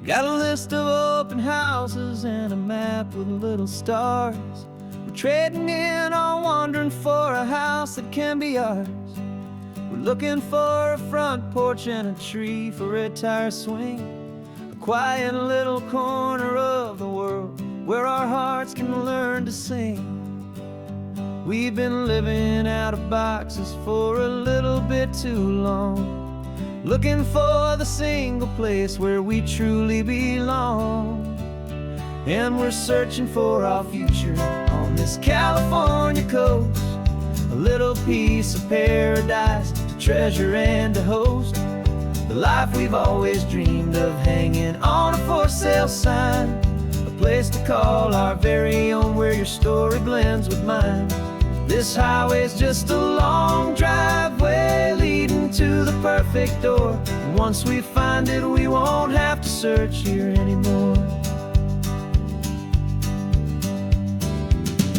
Got a list of open houses and a map with little stars. We're trading in on wandering for a house that can be ours. We're looking for a front porch and a tree for a tire swing, a quiet little corner of the world where our hearts can learn to sing. We've been living out of boxes for a little bit too long, looking for the single place where we truly belong. And we're searching for our future on this California coast, a little piece of paradise to treasure and to host, the life we've always dreamed of, hanging on a for sale sign, a place to call our very own where your story blends with mine. This highway's just a long driveway leading to the perfect door, and once we find it we won't have to search here anymore.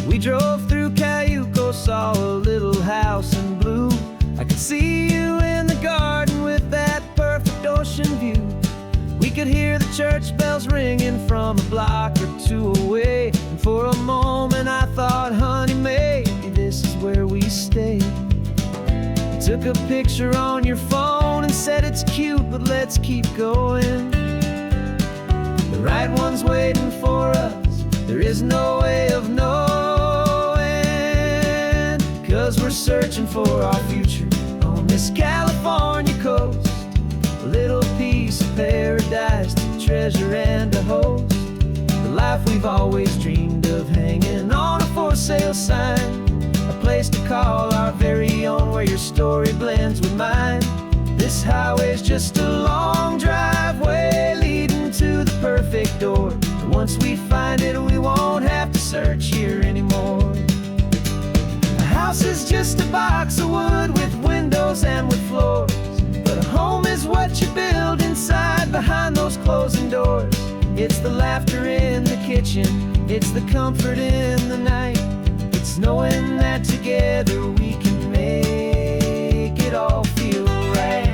We drove through Cayuco, saw a little house in blue. I could see you in the garden with that perfect ocean view. We could hear the church bells ringing from a block or two away, and for a moment I thought, honey, maybe this is where we stay. You took a picture on your phone and said it's cute, but let's keep going. The right one's waiting for us, there is no way of knowing, 'cause we're searching for our future on this California coast, a little piece of paradise to treasure and to host, the life we've always dreamed of, hanging on a for sale sign, a place to call our very own where your story blends with mine. This highway's just a long driveway leading to the perfect door, and once we find it we won't have to search here anymore. A house is just a box of wood with windows and with floors, but a home is what you build inside behind those closing doors. It's the laughter in the kitchen, it's the comfort in the night, it's knowing that together we can make it all feel right.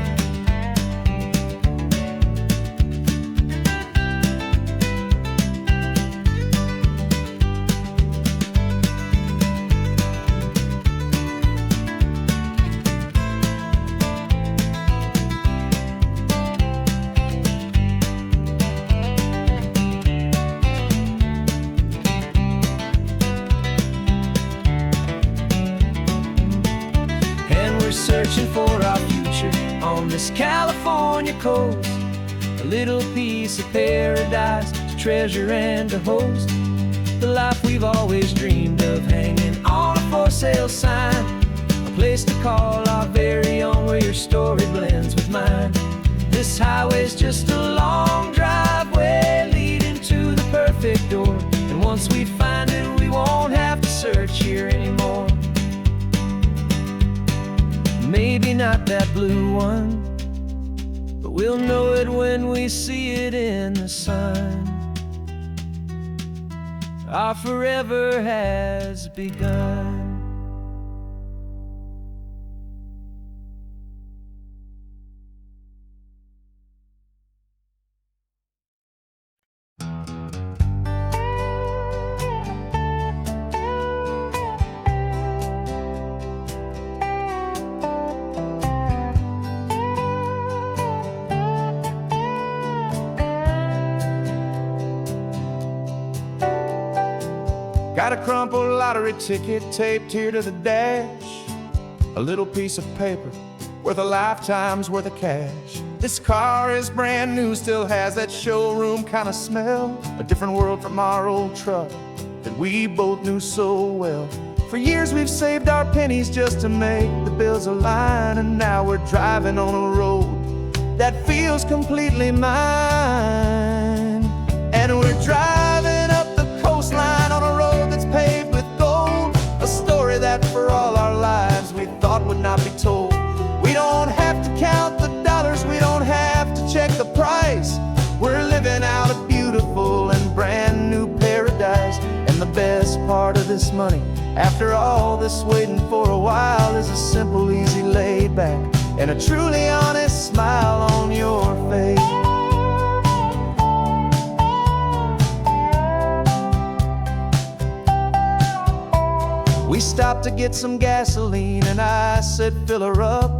Searching for our future on this California coast, a little piece of paradise to treasure and to host, the life we've always dreamed of, hanging on a for sale sign, a place to call our very own where your story blends with mine. This highway's just a long driveway leading to the perfect door, and once we find it we won't have to search here anymore. Maybe not that blue one, but we'll know it when we see it in the sun. Our forever has begun. Got a crumpled lottery ticket taped here to the dash, a little piece of paper worth a lifetime's worth of cash. This car is brand new, still has that showroom kind of smell, a different world from our old truck that we both knew so well. For years we've saved our pennies just to make the bills align, and now we're driving on a road that feels completely mine. And we're driving up the coastline on a road that's paved with gold, a story that for all our lives we thought would not be told. We don't have to count the dollars, we don't have to check the price. We're living out a beautiful and brand new paradise. And the best part of this money, after all this waiting for a while, is a simple, easy, laid back and a truly honest smile on your face. We stopped to get some gasoline and I said, fill her up.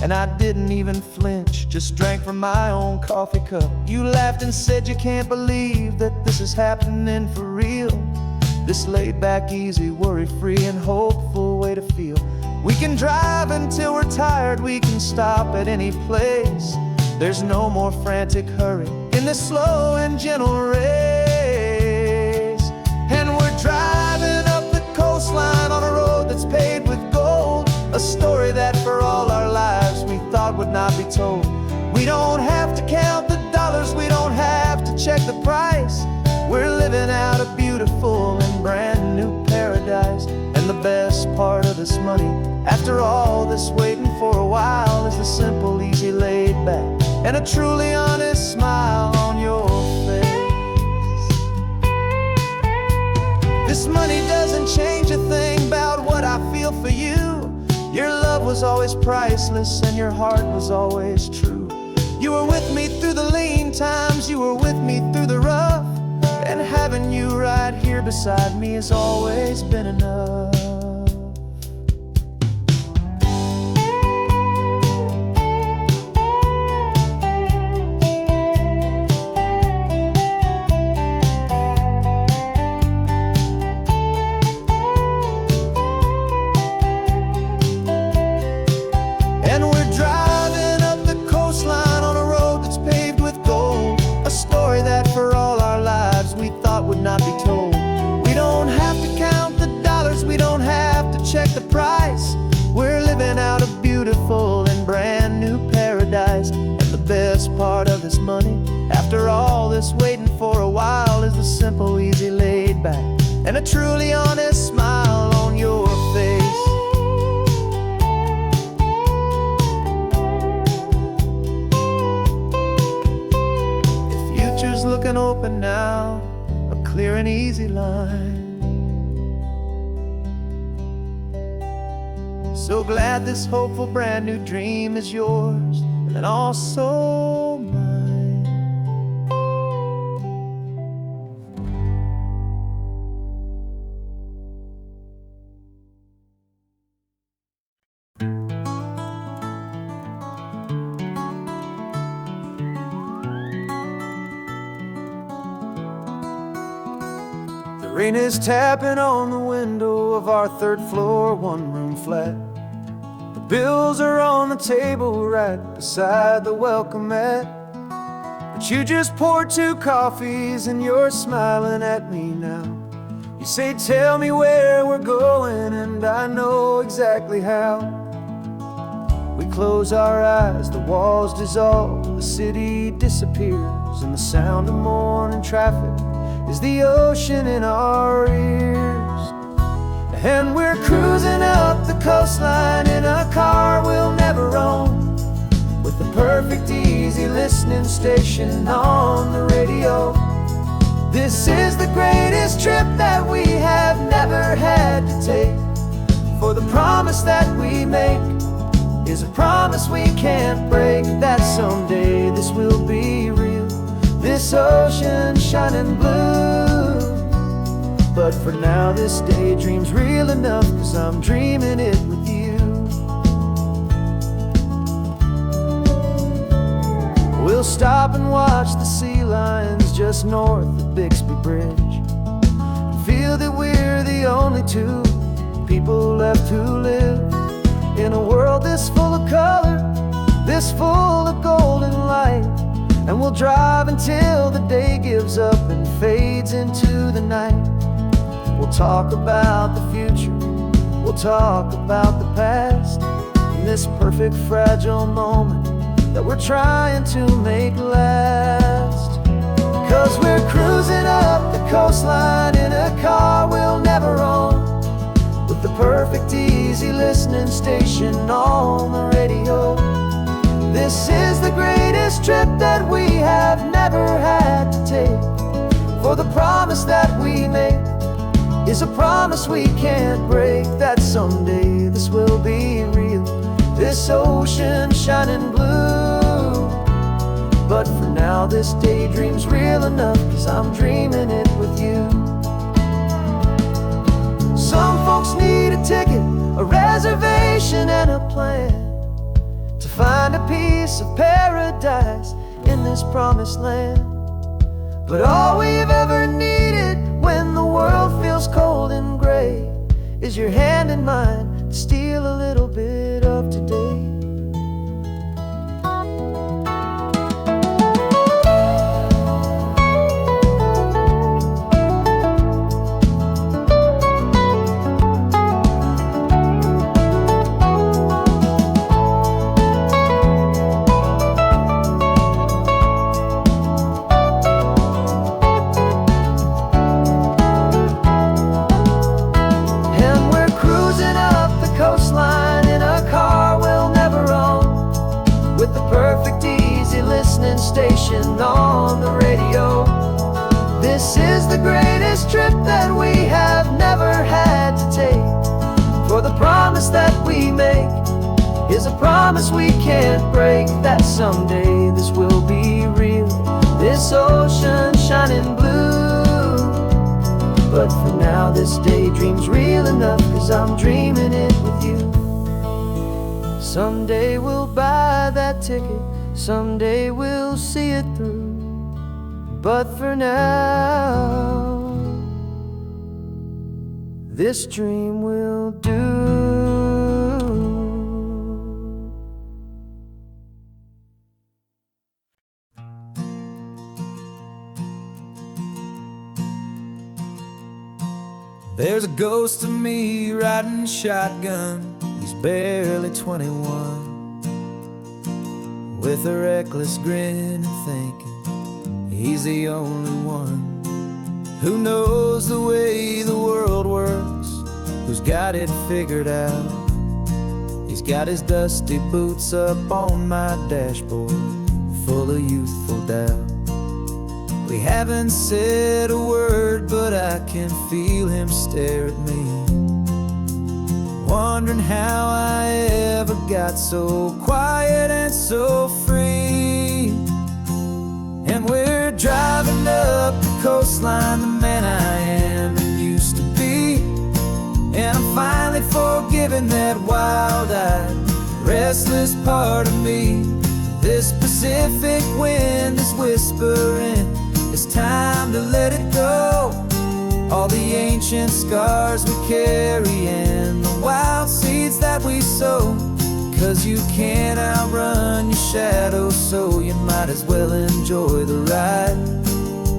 And I didn't even flinch, just drank from my own coffee cup. You laughed and said you can't believe that this is happening for real. This laid back, easy, worry-free and hopeful way to feel. We can drive until we're tired, we can stop at any place. There's no more frantic hurry in this slow and gentle race. And we're driving up the coastline on a road that's paved with gold, a story that for all our lives we thought would not be told. We don't have to count the dollars, we don't have to check the price. We're living out a beautiful and brand new paradise. And the best part of this money, after all this waiting for a while, is the simple, easy, laid back, and a truly honest smile on your face. This money doesn't change a thing about what I feel for you. Your love was always priceless and your heart was always true. You were with me through the lean times, you were with me through the rough. And having you right here beside me has always been enough. And we're driving up the coastline on a road that's paved with gold, a story that for all our lives we thought would not be told. We don't have to count the dollars, we don't have to check the price. We're living out a beautiful and brand new paradise. And the best part of this money, after all this waiting for a while, is the simple, easy, laid back, and a truly honest smile on your face. Looking open now, a clear and easy line. So glad this hopeful brand new dream is yours and also mine. The rain is tapping on the window of our third floor, one-room flat. The bills are on the table right beside the welcomette. But you just poured 2 coffees and you're smiling at me now. You say, tell me where we're going, and I know exactly how. We close our eyes, the walls dissolve, the city disappears, and the sound of morning traffic is the ocean in our ears. And we're cruising up the coastline in a car we'll never own, with the perfect easy listening station on the radio. This is the greatest trip that we have never had to take, for the promise that we make is a promise we can't break, that someday this will be real, this ocean shining blue. But for now this daydream's real enough, 'cause I'm dreaming it with you. We'll stop and watch the sea lions just north of Bixby Bridge, and feel that we're the only 2 people left who live in a world this full of color, this full of golden light. And we'll drive until the day gives up and fades into the night. We'll talk about the future, we'll talk about the past, in this perfect fragile moment that we're trying to make last. 'Cause we're cruising up the coastline in a car we'll never own, with the perfect easy listening station on the radio. This is the greatest trip that we have never had to take, for the promise that we make is a promise we can't break, that someday this will be real, this ocean shining blue. But for now this daydream's real enough, 'cause I'm dreaming it with you. Some folks need a reservation and a plan to find a piece of paradise in this promised land. But all we've ever needed when the world feels cold and gray is your hand in mine to steal a little bit of today. Coastline in a car we'll never own, with the perfect easy listening station on the radio. This is the greatest trip that we have never had to take, for the promise that we make is a promise we can't break, that someday this will be real, this ocean shining blue. But for now this daydream's real enough, 'cause I'm dreaming it with you. Someday we'll buy that ticket, someday we'll see it through. But for now, this dream will do. There's a ghost of me riding shotgun. He's barely 21, with a reckless grin and thinking he's the only one who knows the way the world works, who's got it figured out. He's got his dusty boots up on my dashboard, full of youthful doubt. We haven't said a word, but I can feel him stare at me, wondering how I ever got so quiet and so free. And we're driving up the coastline, the man I am and used to be. And I'm finally forgiving that wild-eyed, restless part of me. This Pacific wind is whispering, it's time to let it go. All the ancient scars we carry and the wild seeds that we sow. 'Cause you can't outrun your shadow, so you might as well enjoy the ride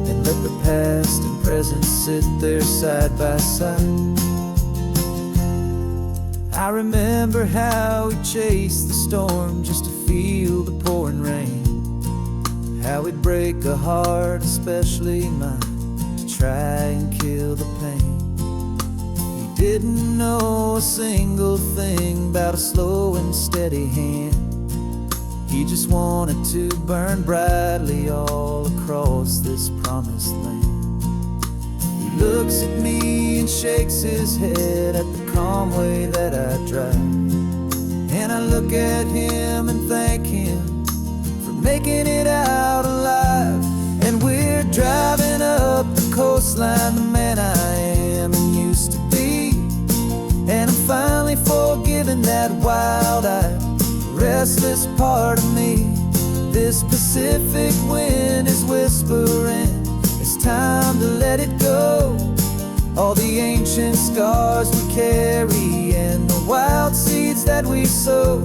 and let the past and present sit there side by side. I remember how we chased the storm just to feel the pouring rain, how we'd break a heart, especially mine, to try and kill the pain. He didn't know a single thing about a slow and steady hand. He just wanted to burn brightly all across this promised land. He looks at me and shakes his head at the calm way that I drive, and I look at him and thank him making it out alive. And we're driving up the coastline, the man I am and used to be. And I'm finally forgiving that wild-eyed, restless part of me. This Pacific wind is whispering, it's time to let it go. All the ancient scars we carry and the wild seeds that we sow.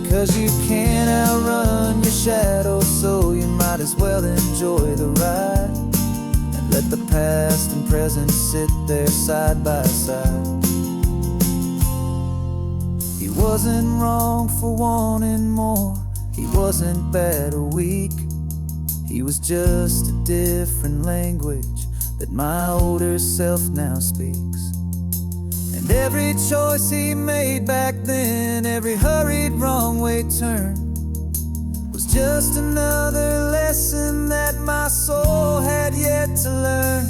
'Cause you can't outrun your shadow, so you might as well enjoy the ride and let the past and present sit there side by side. He wasn't wrong for wanting more, he wasn't bad or weak. He was just a different language that my older self now speaks. And every choice he made back then, every hurried wrong way turn, was just another lesson that my soul had yet to learn.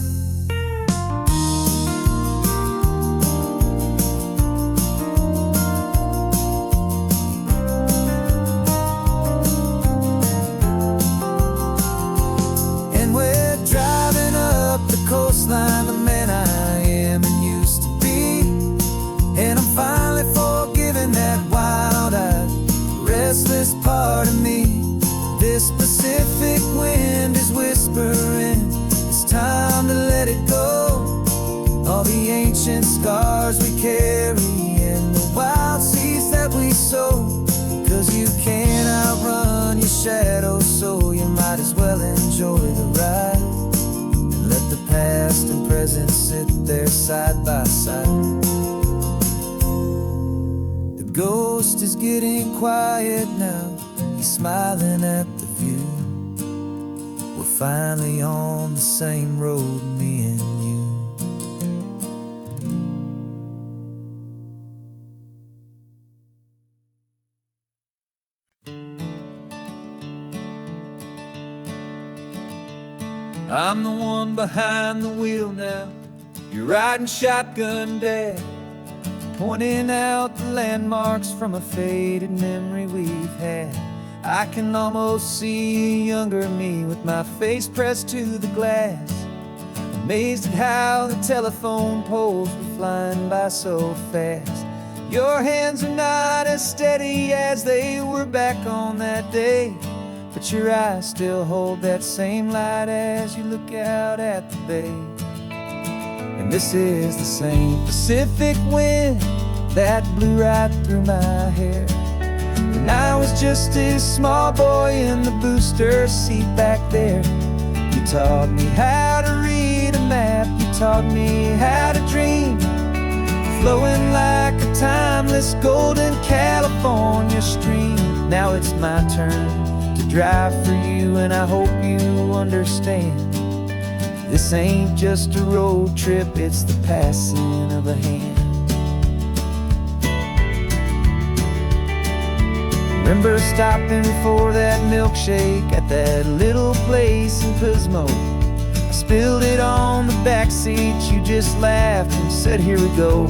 And we're driving up the coastline, the man I am and used to be. And I'm finally forgiving enjoy the ride, and let the past and present sit there side by side. The ghost is getting quiet now, he's smiling at the view. We're finally on the same road, me and you. I'm the one behind the wheel now, you're riding shotgun, Dad, pointing out the landmarks from a faded memory we've had. I can almost see a younger me with my face pressed to the glass, amazed at how the telephone poles were flying by so fast. Your hands are not as steady as they were back on that day, but your eyes still hold that same light as you look out at the bay. And this is the same Pacific wind that blew right through my hair when I was just a small boy in the booster seat back there. You taught me how to read a map, you taught me how to dream, flowing like a timeless golden California stream. Now it's my turn to drive for you, and I hope you understand. This ain't just a road trip, it's the passing of a hand. Remember stopping for that milkshake at that little place in Pismo? I spilled it on the back seat, you just laughed and said, here we go.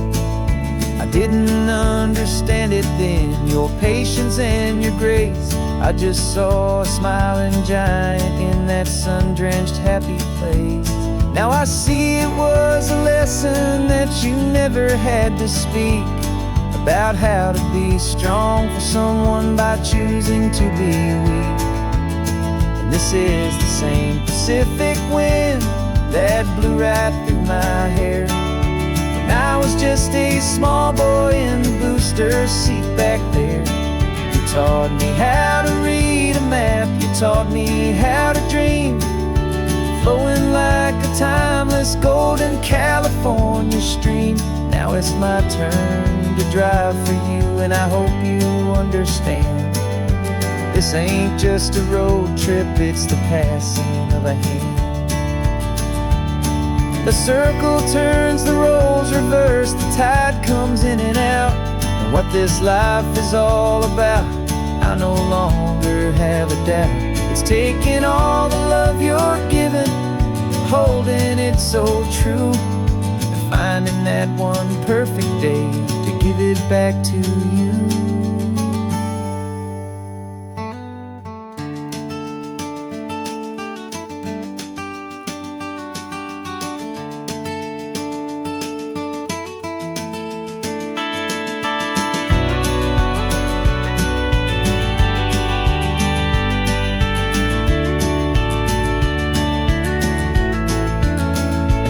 I didn't understand it then, your patience and your grace. I just saw a smiling giant in that sun-drenched happy place. Now I see it was a lesson that you never had to speak, about how to be strong for someone by choosing to be weak. And this is the same Pacific wind that blew right through my hair when I was just a small boy in the booster seat back there. You taught me how to read a map, you taught me how to dream, flowing like a timeless golden California stream. Now it's my turn to drive for you, and I hope you understand. This ain't just a road trip, it's the passing of a hand. The circle turns, the roles reverse, the tide comes in and out. And what this life is all about, I no longer have a doubt. It's taking all the love you're giving, holding it so true, and finding that one perfect day to give it back to you.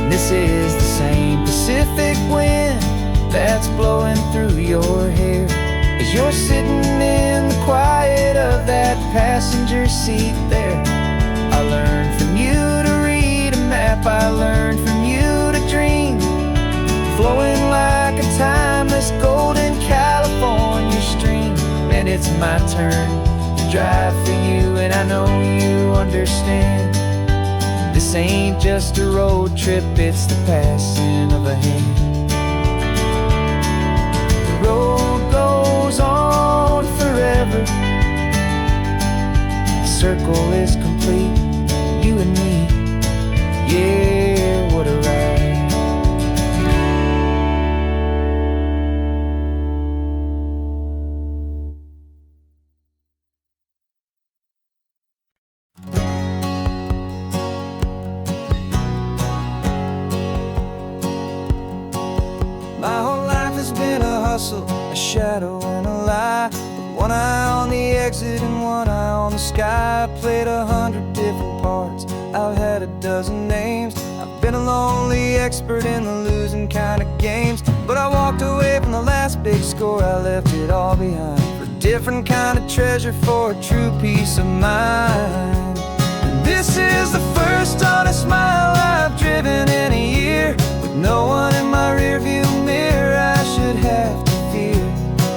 This is the same Pacific wind that's blowing through your hair as you're sitting in the quiet of that passenger seat there. I learned from you to read a map, I learned from you to dream, flowing like a timeless golden California stream. And it's my turn to drive for you, and I know you understand. This ain't just a road trip, it's the passing of a hand. The road goes on forever, the circle is complete, you and me, yeah, what a ride. My whole life has been a hustle, a shadow and a lie, with one eye on the exit and one eye on the sky. I played 100 different parts, I've had a dozen names. I've been a lonely expert in the losing kind of games, but I walked away from the last big score, I left it all behind for a different kind of treasure, for a true peace of mind. And this this is the first honest mile I've driven in a year, with no one in my rearview mirror I should have to fear.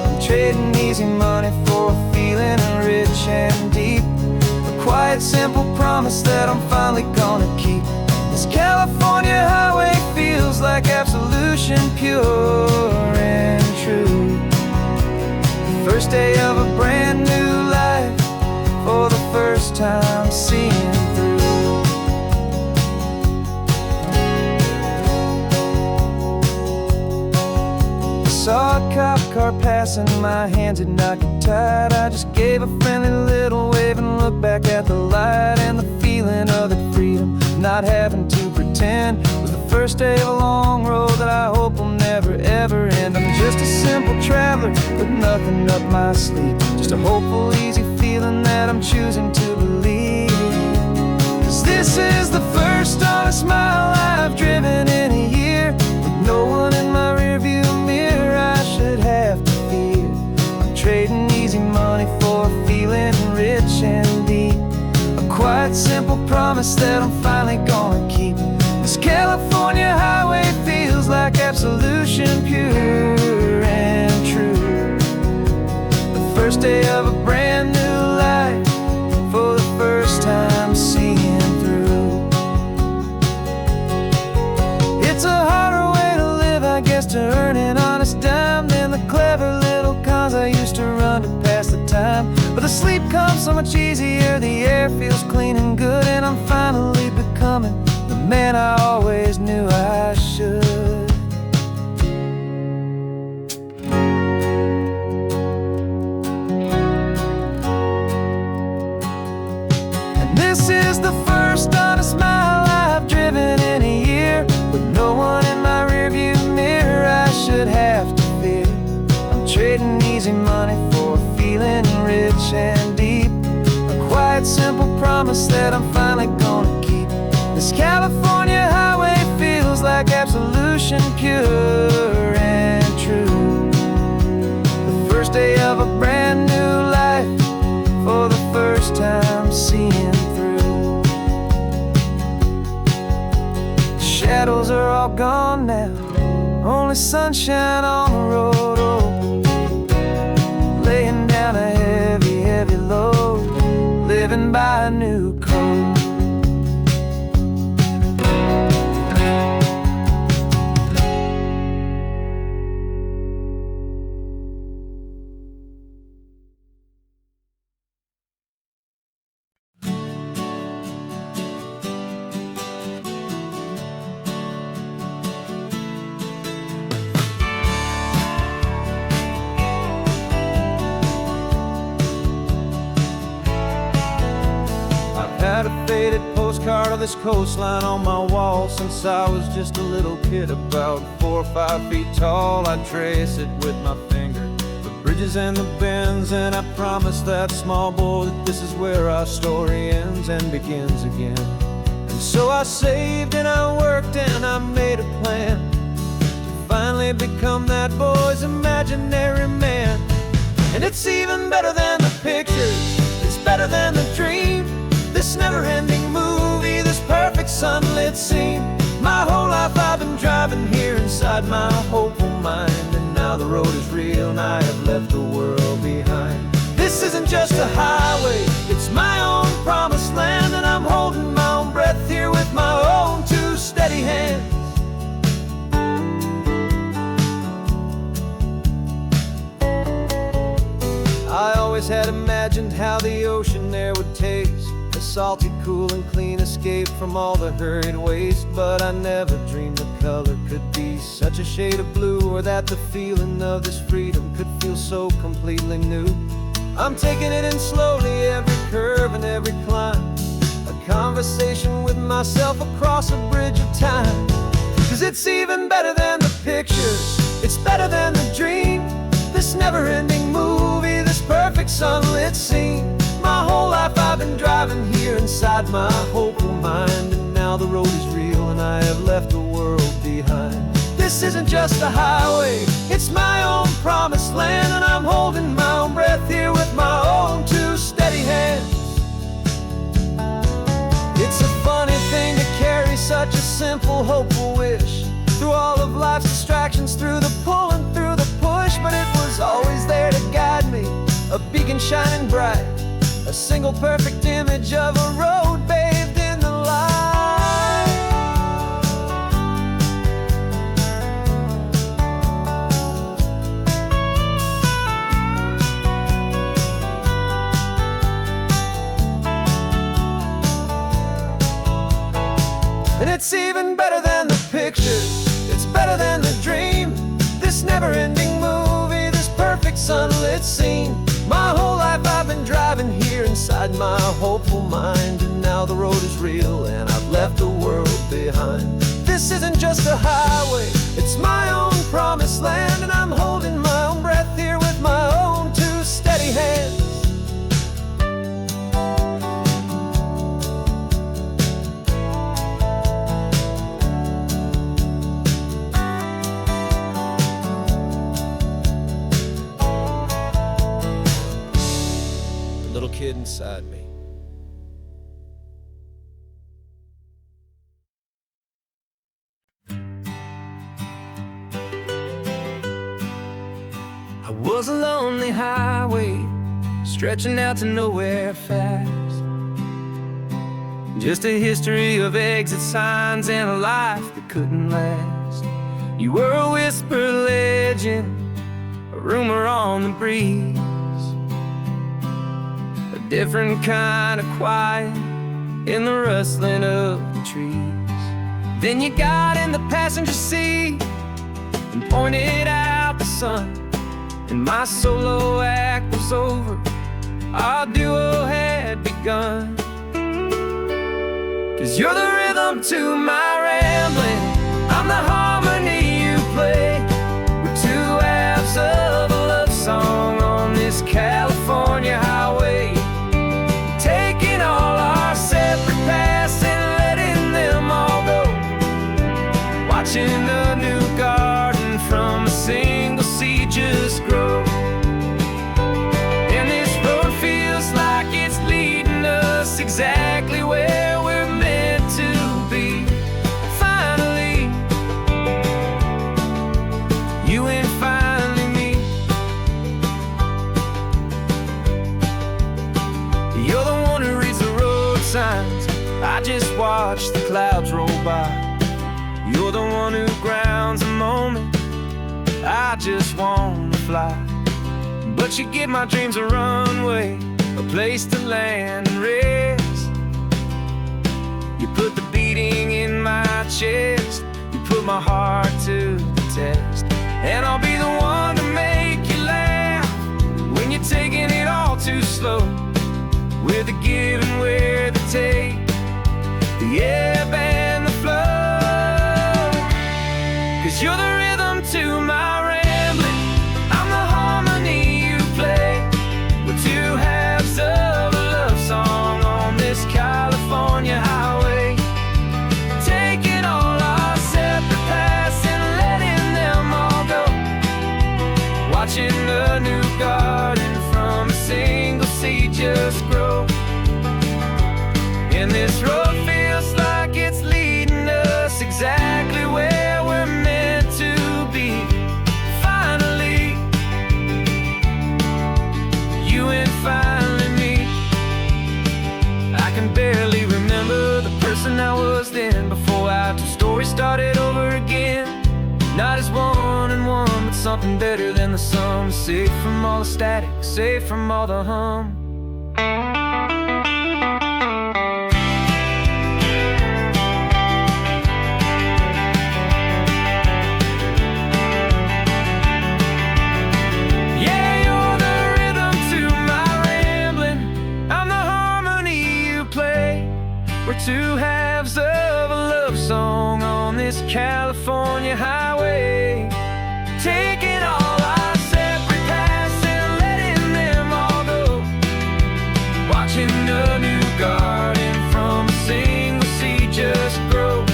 I'm trading easy money for a feeling rich and deep, a quiet, simple promise that I'm finally gonna keep. This California highway feels like absolution, pure and true. The first day of a brand new life, for the first time seeing through. I saw a cop car passing, my hands had not got tied. I just gave a friendly little wave and looked back at the light, and the feeling of the freedom, not having to pretend, was the first day of a long road that I hope will never ever end. I'm just a simple traveler with nothing up my sleeve, just a hopeful, easy feeling that I'm choosing to believe. 'Cause this is the first honest mile I've driven in a year, with no one in my rearview mirror I should have to fear. I'm trading easy money for a feeling rich and deep, a quiet, simple promise that I'm finally gonna keep. This California highway feels like absolution, pure and true. The first day of a brand new life, for the first time seeing through. It's a harder way to live, I guess, to earn an honest dime than the clever little cons I used to run to pass the time. But the sleep comes so much easier, the air feels clean and good, and I'm finally becoming the man I always knew I should. And this is the first honest mile I've driven in a year, with no one in my rearview mirror I should have to fear. I'm trading easy money for a feeling rich and deep, a quiet, simple promise that I'm finally gonna keep. This California highway feels like absolution, pure and true. The first day of a brand new life, for the first time seeing through. The shadows are all gone now, only sunshine on the road. Oh, laying down a heavy, heavy load, living by a new code. Had a faded postcard of this coastline on my wall since I was just a little kid, about 4 or 5 feet tall. I'd trace it with my finger, the bridges and the bends, and I promised that small boy that this is where our story ends and begins again. And so I saved and I worked and I made a plan to finally become that boy's imaginary man. And it's even better than the pictures, it's better than the dream, this never-ending movie, this perfect sunlit scene. My whole life I've been driving here inside my hopeful mind, and now the road is real and I have left the world behind. This isn't just a highway, it's my own promised land, and I'm holding my own breath here with my own 2 steady hands. I always had imagined how the ocean there would taste, a salty, cool and clean escape from all the hurried waste. But I never dreamed the color could be such a shade of blue, or that the feeling of this freedom could feel so completely new. I'm taking it in slowly, every curve and every climb, a conversation with myself across a bridge of time. 'Cause it's even better than the pictures, it's better than the dream, this never-ending movie, this perfect sunlit scene. My whole life I've been driving here inside my hopeful mind, and now the road is real and I have left the world behind. This isn't just a highway, it's my own promised land, and I'm holding my own breath here with my own 2 steady hands. simple, hopeful wish. Through all of life's distractions, through the pull and through the push, but it was always there to guide me, a beacon shining bright, a single perfect image of a road bathed in the light. And it's even better than the pictures, it's better than the dream. This never-ending movie, this perfect sunlit scene. My whole life I've been driving here inside my hopeful mind, and now the road is real and I've left the world behind. This isn't just a highway, it's my own promised land, and I'm holding my own breath here with my own two steady hands. Little kid inside me. I was a lonely highway, stretching out to nowhere fast. Just a history of exit signs and a life that couldn't last. You were a whisper legend, a rumor on the breeze, different kind of quiet in the rustling of the trees. Then you got in the passenger seat and pointed out the sun, and my solo act was over, our duo had begun. 'Cause you're the rhythm to my rambling, I'm the harmony you play. We're two halves of a love song on this California highway, taking all our separate paths and letting them all go, watching a new garden from a single seed just grow. And this road feels like it's leading us exactly where we're meant to be. Finally, you and finally me. You're the one who reads the road signs, I just watch the clouds roll by. You're the one who grounds a moment, I just wanna fly. But you give my dreams a runway, a place to land and rest. You put the beating in my chest, you put my heart to the test. And I'll be the one to make you laugh when you're taking it all too slow. We're the give and we're the take, the ebb and the flow. 'Cause you're the rhythm to my rambling, I'm the harmony you play. We're two halves of a love song on this California highway, taking all our separate paths and letting them all go, watching a new garden from a single seed just grow. And this road feels like it's leading us exactly where we're meant to be. Finally, you and finally me. I can barely remember the person I was then, before our two stories started over again. Not as one and one, but something better than the sum. Safe from all the static, safe from all the hum. Yeah, you're the rhythm to my rambling, I'm the harmony you play. We're two halves of a love song on this California highway, taking all our separate paths and letting them all go, watching a new garden from a single seed just grow.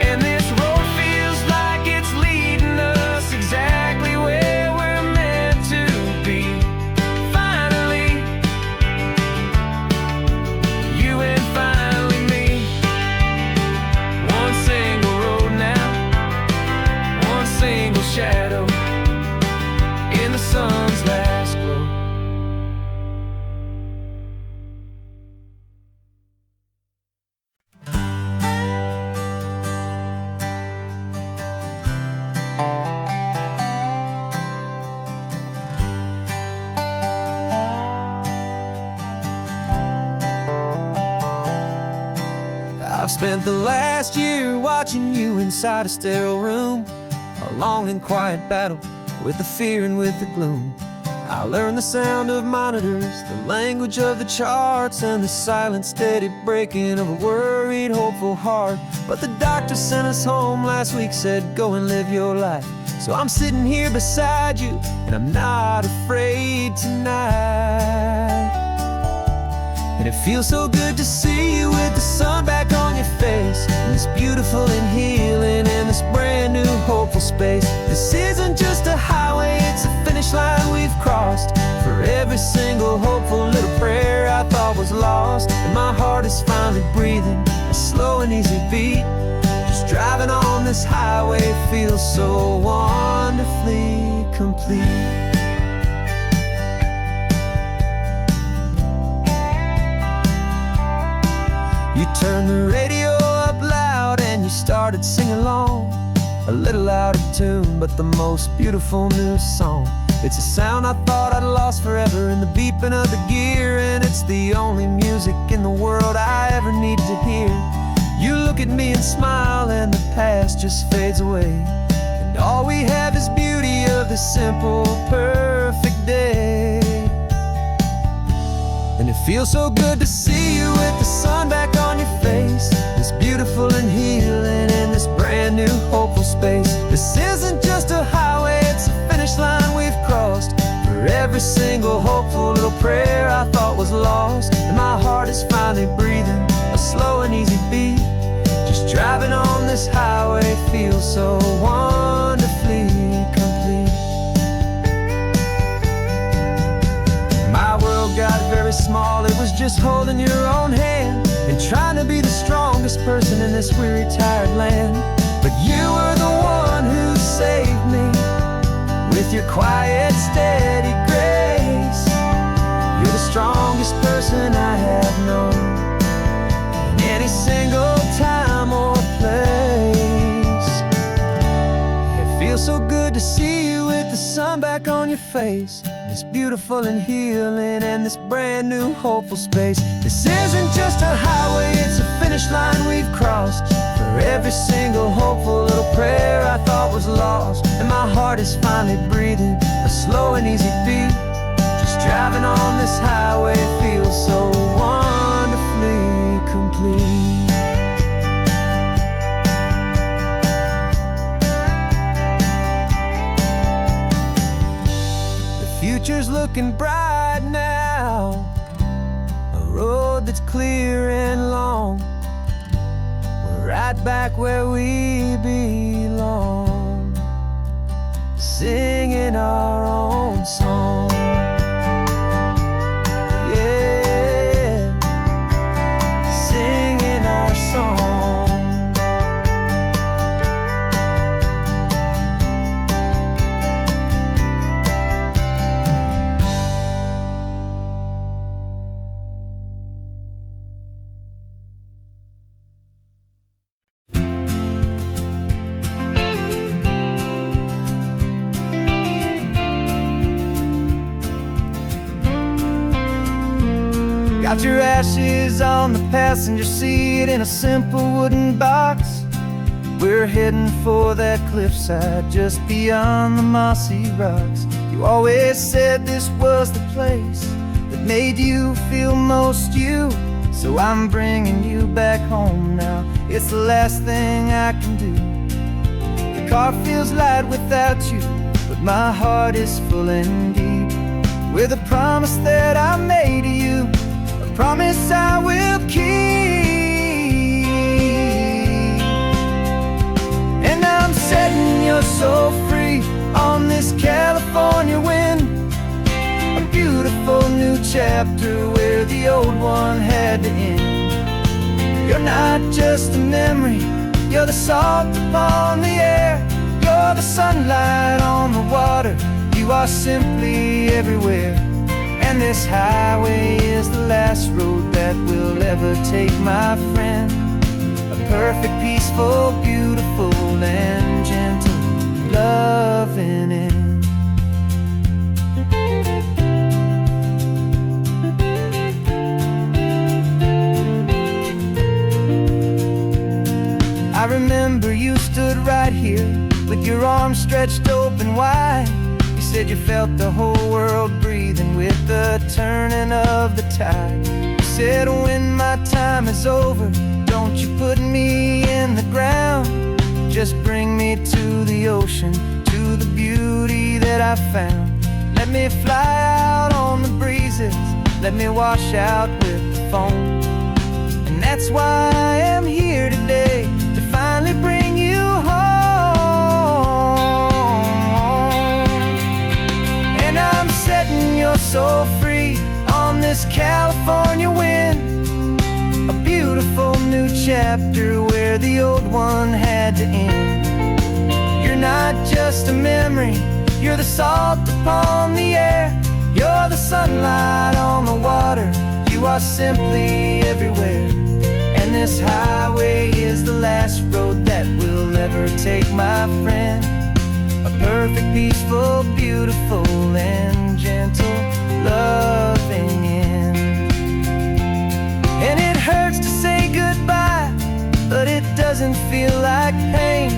And this road feels like it's leading us exactly where we're meant to be. Finally, you and finally me. I've spent the last year watching you inside a sterile room, a long and quiet battle with the fear and with the gloom. I learned the sound of monitors, the language of the charts, and the silent, steady breaking of a worried, hopeful heart. But the doctor sent us home last week, said, go and live your life. So I'm sitting here beside you, and I'm not afraid tonight. And it feels so good to see you with the sun back on your face, and this beautiful and healing in this brand new hopeful space. This isn't just a highway, it's a finish line we've crossed. For every single hopeful little prayer I thought was lost, and my heart is finally breathing a slow and easy beat. Just driving on this highway feels so wonderfully complete. You turned the radio up loud and you started singing along, a little out of tune, but the most beautiful new song. It's a sound I thought I'd lost forever in the beeping of the gear, and it's the only music in the world I ever need to hear. You look at me and smile, and the past just fades away, and all we have is beauty of this simple, perfect day. And it feels so good to see you with the sun back on your face, this beautiful and healing in this brand new hopeful space. This isn't just a highway, it's a finish line we've crossed. For every single hopeful little prayer I thought was lost, and my heart is finally breathing a slow and easy beat. Just driving on this highway feels so wonderfully complete. My world got very small, it was just holding your own hand and trying to be the strongest person in this weary, tired land. But you were the one who saved me with your quiet, steady grace. You're the strongest person I have known in any single time or place. It feels so good to see you with the sun back on your face, this beautiful and healing and this brand new hopeful space. This isn't just a highway, it's a finish line we've crossed. For every single hopeful little prayer I thought was lost, and my heart is finally breathing a slow and easy beat. Just driving on this highway feels so wonderfully complete. Future's looking bright now, a road that's clear and long. We're right back where we belong, singing our own song. Yeah, singing our song. Got your ashes on the passenger seat in a simple wooden box. We're heading for that cliffside just beyond the mossy rocks. You always said this was the place that made you feel most you, so I'm bringing you back home now. It's the last thing I can do. The car feels light without you, but my heart is full and deep with a promise that I made to you, promise I will keep. And I'm setting your soul free on this California wind, a beautiful new chapter where the old one had to end. You're not just a memory, you're the salt upon the air, you're the sunlight on the water, you are simply everywhere. And this highway is the last road that we'll ever take, my friend. A perfect, peaceful, beautiful, and gentle, loving end. here with your arms stretched open wide. You said you felt the whole world breathing with the turning of the tide. You said when my time is over, don't you put me in the ground. Just bring me to the ocean, to the beauty that I found. Let me fly out on the breezes, let me wash out with the foam. And that's why I am here today, to finally bring you home. And I'm setting your soul free on this California wind, a beautiful new chapter where the old one had to end. You're not just a memory, you're the salt upon the air. You're the sunlight on the water, you are simply everywhere. And this highway is the last road that we'll ever take, my friend. A perfect, peaceful, beautiful, and gentle, loving end. And it hurts to say goodbye, but it doesn't feel like pain.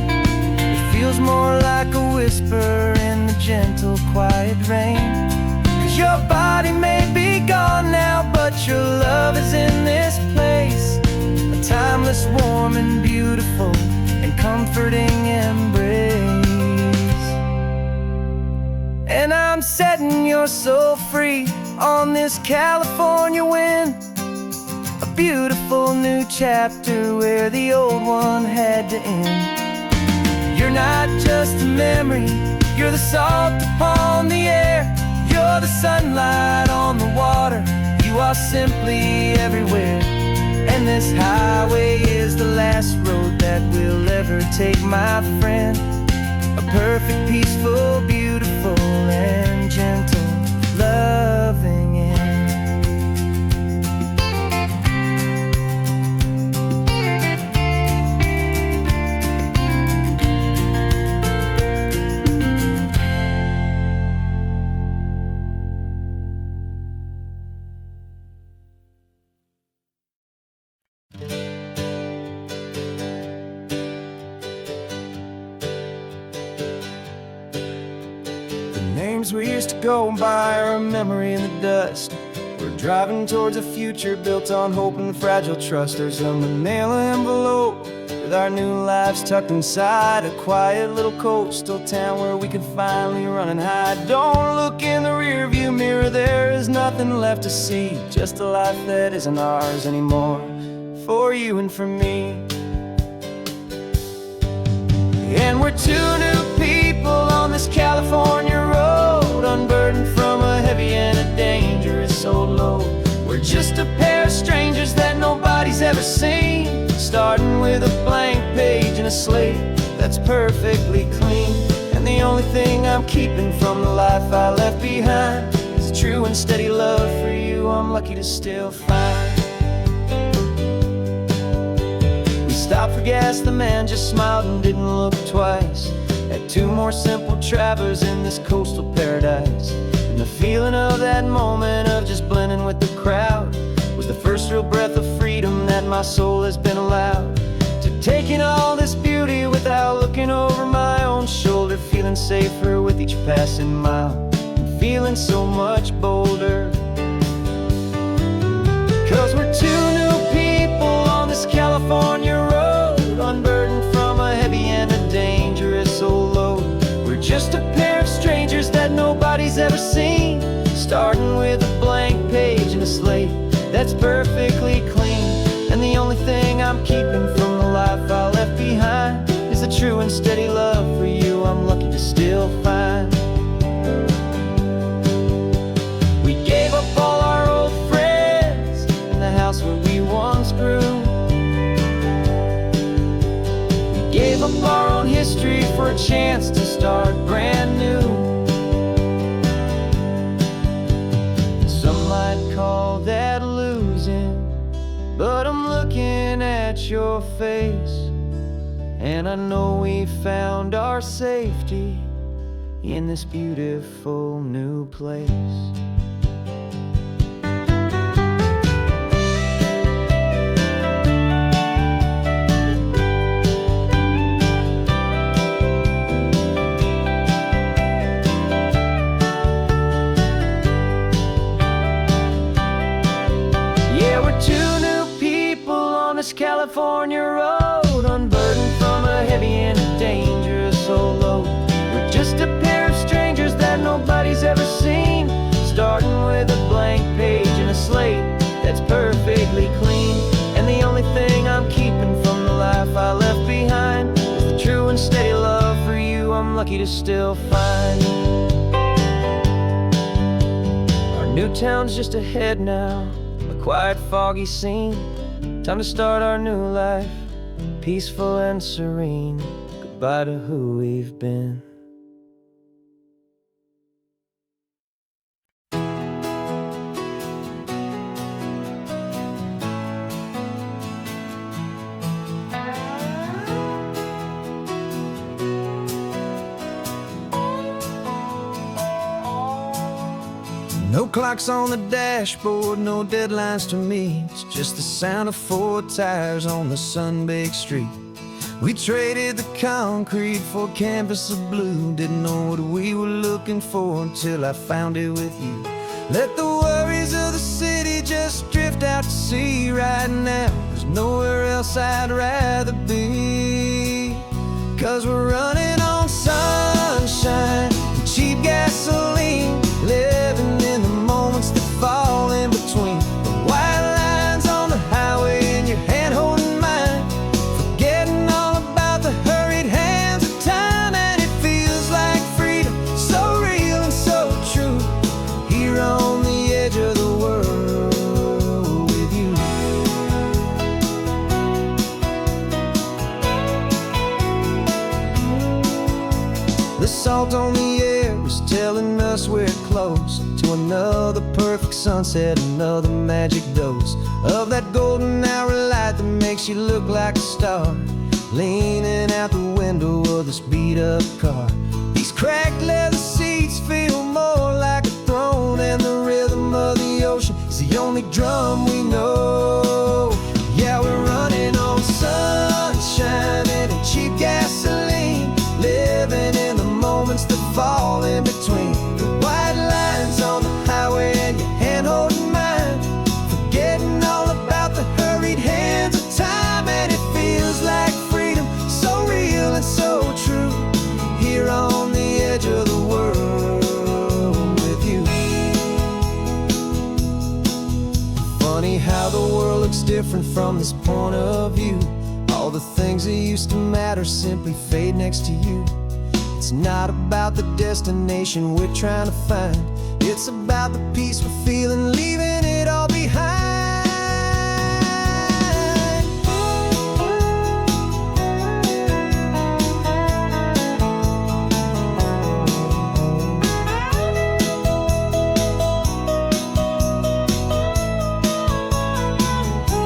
It feels more like a whisper in the gentle, quiet rain. 'Cause your body may be gone now, but your love is in this place, a timeless, warm, and beautiful, and comforting embrace. And I'm setting your soul free on this California wind, a beautiful new chapter where the old one had to end. You're not just a memory, you're the salt upon the air. You're the sunlight on the water, you are simply everywhere. And this highway is the last road that we'll ever take, my friend. A perfect, peaceful, beautiful, and gentle, loving end. Names we used to go by are a memory in the dust. We're driving towards a future built on hope and fragile trust. There's a manila envelope with our new lives tucked inside, a quiet little coastal town where we can finally run and hide. Don't look in the rearview mirror, there is nothing left to see, just a life that isn't ours anymore, for you and for me. And we're two new people on this California road, unburdened from a heavy and a dangerous old load. We're just a pair of strangers that nobody's ever seen, starting with a blank page and a slate that's perfectly clean. And the only thing I'm keeping from the life I left behind is a true and steady love for you I'm lucky to still find. Stopped for gas, the man just smiled and didn't look twice. Had two more simple travelers in this coastal paradise. And the feeling of that moment of just blending with the crowd was the first real breath of freedom that my soul has been allowed. To take in all this beauty without looking over my own shoulder, feeling safer with each passing mile, and feeling so much bolder. 'Cause we're two new people on this California road, unburdened from a heavy and a dangerous old load. We're just a pair of strangers that nobody's ever seen, starting with a blank page and a slate that's perfectly clean. And the only thing I'm keeping from the life I left behind is a true and steady love for you I'm lucky to still find. We gave up all our old friends and the house where we once grew. Gave up our own history for a chance to start brand new. Some might call that losing, but I'm looking at your face, and I know we found our safety in this beautiful new place. he's ever seen. Starting with a blank page and a slate that's perfectly clean. And the only thing I'm keeping from the life I left behind is the true and steady love for you I'm lucky to still find. Our new town's just ahead now, a quiet, foggy scene. Time to start our new life, peaceful and serene. Goodbye to who we've been. No clocks on the dashboard, no deadlines to meet. It's just the sound of 4 tires on the sun-baked street. We traded the concrete for a canvas of blue. Didn't know what we were looking for until I found it with you. Let the worries of the city just drift out to sea right now. There's nowhere else I'd rather be. 'Cause we're running on sunshine and cheap gasoline, living in the moments that fall in between. The white lines on the highway and your hand holding mine, forgetting all about the hurried hands of time. And it feels like freedom, so real and so true, here on the edge of the world with you. The salt on the air is telling us we're close to another perfect sunset, another magic dose of that golden hour light that makes you look like a star, leaning out the window of this beat-up car. These cracked leather seats feel more like a throne, and the rhythm of the ocean is the only drum we know. Yeah, we're running on sunshine and a cheap gasoline, living in the moments that fall in between. The white lines on the highway and your hand holding mine, forgetting all about the hurried hands of time. And it feels like freedom, so real and so true, here on the edge of the world with you. Funny how the world looks different from this point of view. All the things that used to matter simply fade next to you. It's not about the destination we're trying to find, it's about the peace we're feeling, leaving it all behind.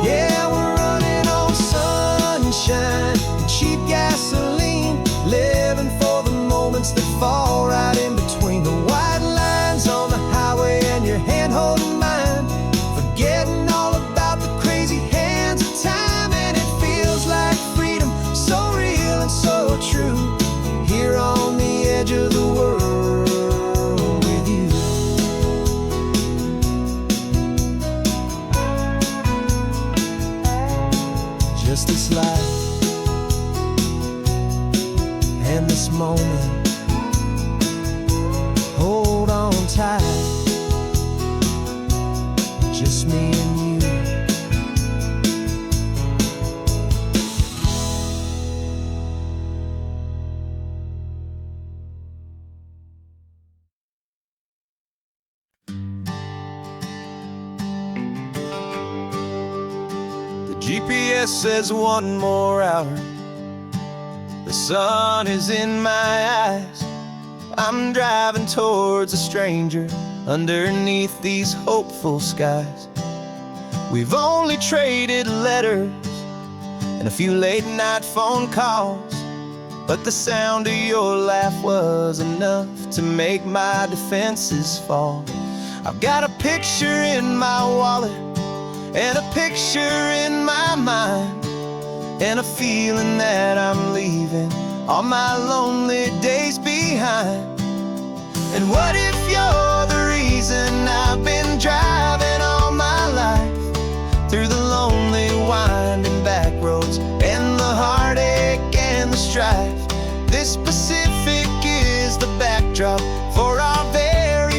Yeah, we're running on sunshine and cheap gasoline, living for the moments that fall right in between. The white lines on the highway and your hand holding mine, forgetting all about the crazy hands of time. And it feels like freedom, so real and so true, here on the edge of the world with you. Just this life and this moment, hold on tight, just me and you. The GPS says 1 more hour, the sun is in my eyes. I'm driving towards a stranger underneath these hopeful skies. We've only traded letters and a few late night phone calls, but the sound of your laugh was enough to make my defenses fall. I've got a picture in my wallet and a picture in my mind, and a feeling that I'm leaving all my lonely days behind. And what if you're the reason I've been driving all my life, through the lonely winding back roads and the heartache and the strife? This Pacific is the backdrop for our very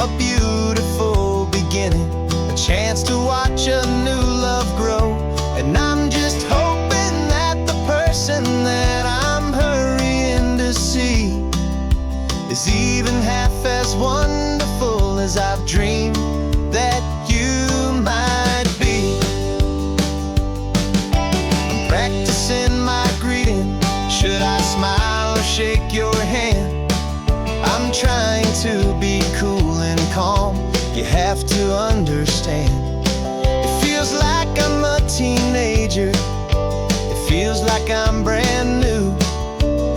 a beautiful beginning, a chance to watch a new love grow. And I'm just hoping that the person that I'm hurrying to see is even half as wonderful as I've dreamed that you might be. I'm practicing my greeting. Should I smile or shake your hand? I'm trying to be cool and calm. You have to understand. It feels like I'm a teenager. It feels like I'm brand new.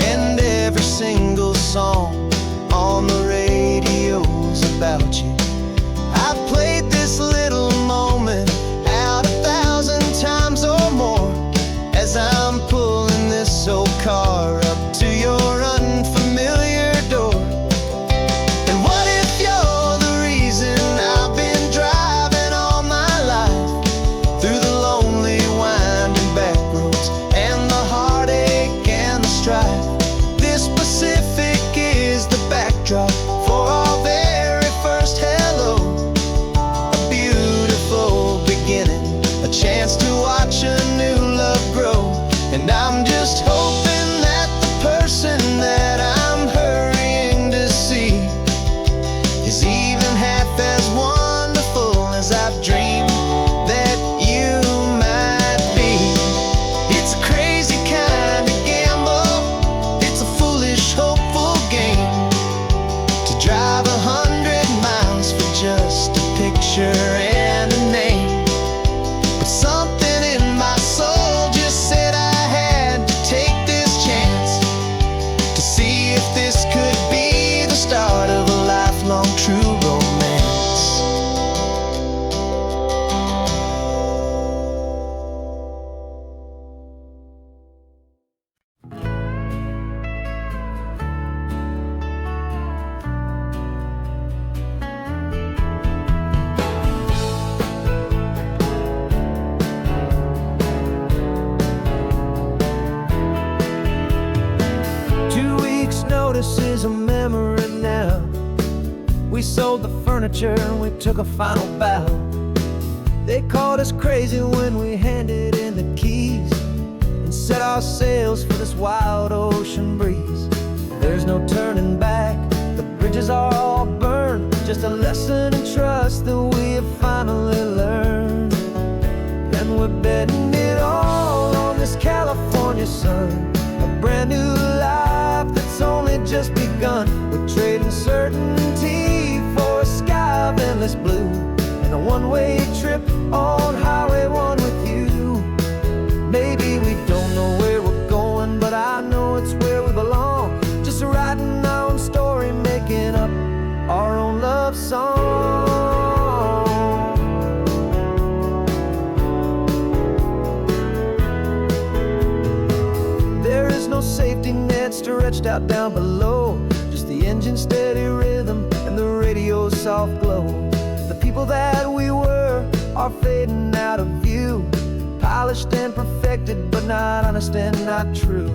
And every single song on the radio's about you. I've played this little moment out 1,000 times or more as I'm pulling this old car up to your unfamiliar door. And what if you're the reason I've been driving all my life through the lonely winding back roads and the heartache and the strife? This Pacific is the backdrop for our very first hello. A beautiful beginning, a chance to watch a new love grow. And I'm just hoping that the person that I'm hurrying to see is even half as wonderful as I've dreamed that you might be. It's a crazy kind of gamble. It's a foolish, hopeful game to drive 100 miles for just a picture and a name. But something in my soul just said I had to take this chance to see if this could be the start of a lifelong true romance. Notice is a memory now. We sold the furniture and we took a final bow. They called us crazy when we handed in the keys and set our sails for this wild ocean breeze. There's no turning back, the bridges are all burned. Just a lesson in trust that we have finally learned. And we're betting it all on this California sun, a brand new life that's only just begun. We're trading certainty for a sky of endless blue and a one-way trip on Highway 1 with you. Maybe we don't know where we're going, but I know it's where we belong. Just writing our own story, making up our own love song. There is no safety net stretched out down below, just the engine's steady rhythm and the radio's soft glow. The people that we were are fading out of view, polished and perfected, but not honest and not true.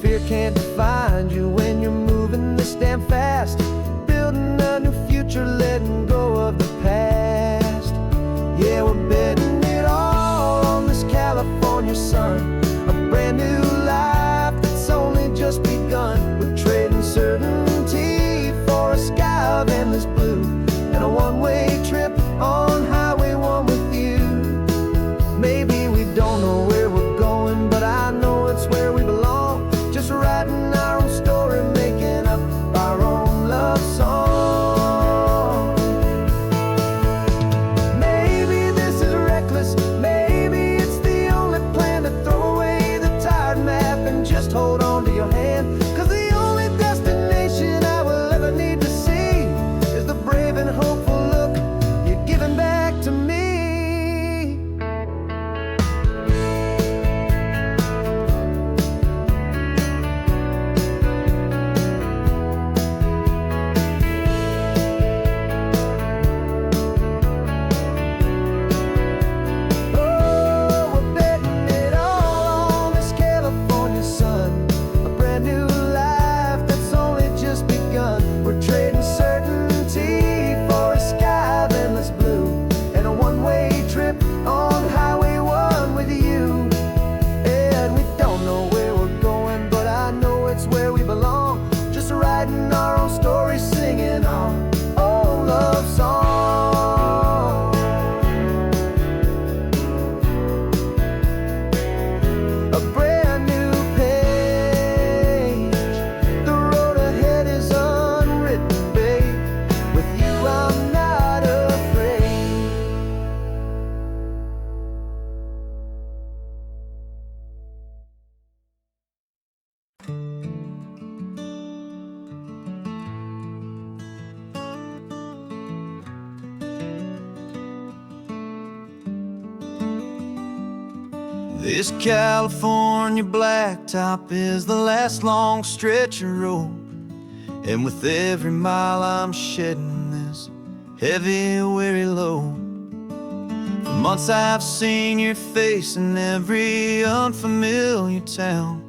Fear can't define you when you're moving this damn fast, building a new future, letting go of the past. Yeah, we're betting it all on this California sun, a brand new life that's only just begun. We're trading certainty for a sky of endless blue and a one-way trip on Highway 1 with you. Maybe we don't know where we're going, but I know it's where we belong. Just writing our own story, making up singing our old love song. A brand new page, the road ahead is unwritten, babe. With you I'm not afraid. This California blacktop is the last long stretch of road, and with every mile I'm shedding this heavy, weary load. For months I've seen your face in every unfamiliar town,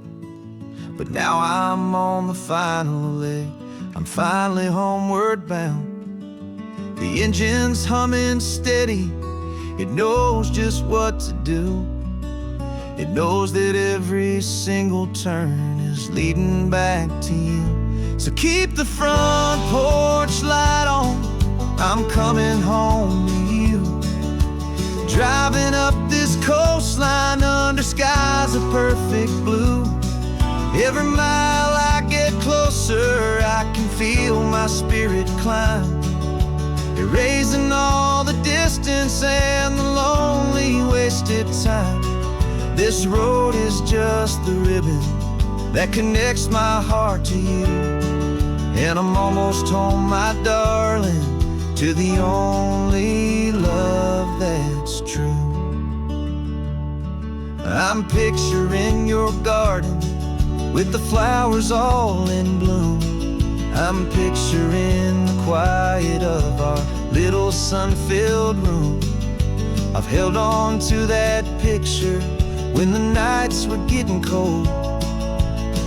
but now I'm on the final leg, I'm finally homeward bound. The engine's humming steady, it knows just what to do. It knows that every single turn is leading back to you. So keep the front porch light on, I'm coming home to you. Driving up this coastline under skies of perfect blue. Every mile I get closer, I can feel my spirit climb, erasing all the distance and the lonely wasted time. This road is just the ribbon that connects my heart to you, and I'm almost home, my darling, to the only love that's true. I'm picturing your garden with the flowers all in bloom. I'm picturing the quiet of our little sun-filled room. I've held on to that picture when the nights were getting cold,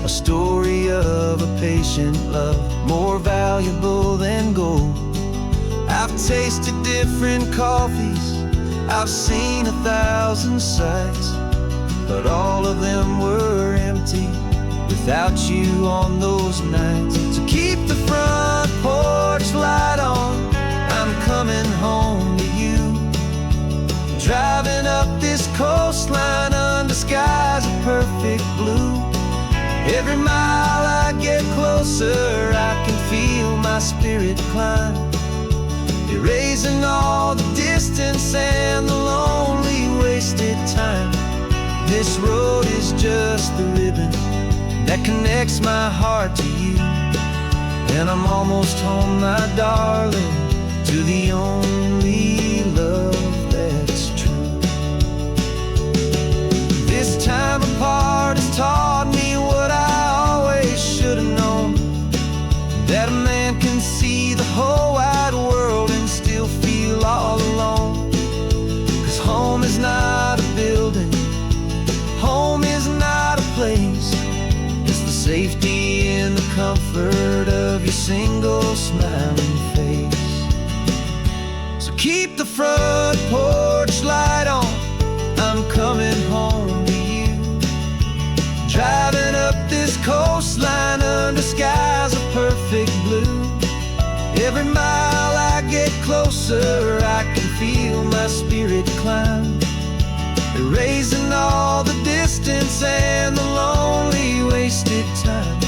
a story of a patient love, more valuable than gold. I've tasted different coffees, I've seen 1,000 sights, but all of them were empty without you on those nights. So keep the front porch light on, I'm coming home to you. Driving up this coastline under skies of perfect blue. Every mile I get closer, I can feel my spirit climb, erasing all the distance and the lonely wasted time. This road is just the ribbon that connects my heart to you, and I'm almost home, my darling, to the only love that's true. This time apart has taught me what I always should have known, that a man can see the whole wide world and still feel all alone. 'Cause home is not a building, home is not a place, it's the safety and the comfort of your single smiling face. So keep the front porch light on, I'm coming home to you. Driving up this coastline under skies of perfect blue. Every mile I get closer, I can feel my spirit climb, erasing all the distance and the lonely wasted time.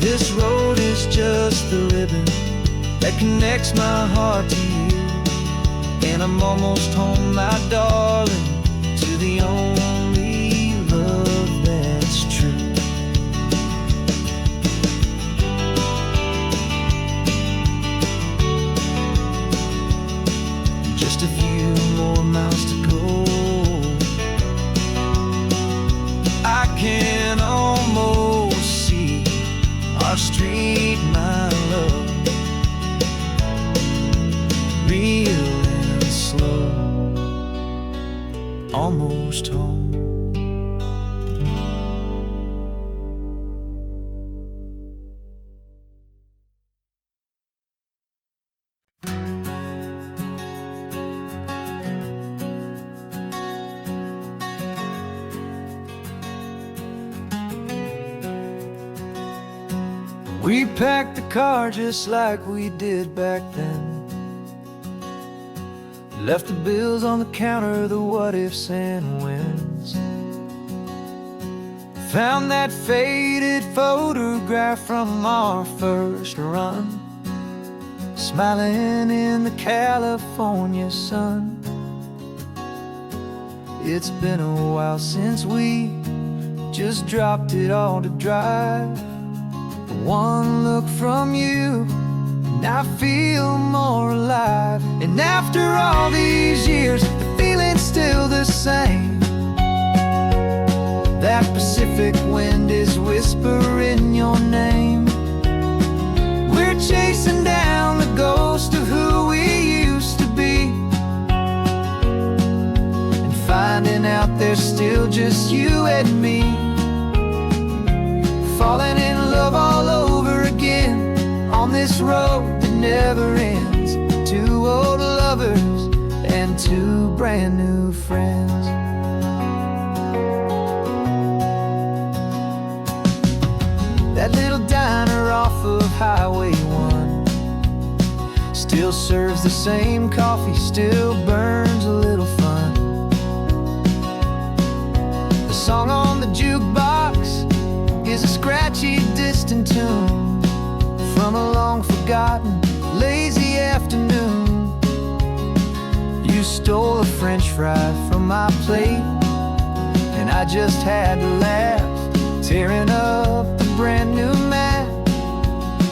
This road is just the ribbon that connects my heart to you, and I'm almost home, my darling, to the only love that's true. Just a few more miles to go, I can almost see our street, my love, real and slow, almost home. We packed the car just like we did back then. Left the bills on the counter, the what ifs and whens. Found that faded photograph from our first run, smiling in the California sun. It's been a while since we just dropped it all to drive. One look from you and I feel more alive. And after all these years, the feeling's still the same. That Pacific wind is whispering your name. We're chasing down the ghost of who we used to be, and finding out there's still just you and me. Falling in love all over again on this road that never ends. Two old lovers and two brand new friends. That little diner off of Highway 1 still serves the same coffee, still burns a little fun. The song on the jukebox is a scratchy, distant tune from a long-forgotten, lazy afternoon. You stole a French fry from my plate, and I just had to laugh, tearing up the brand new map.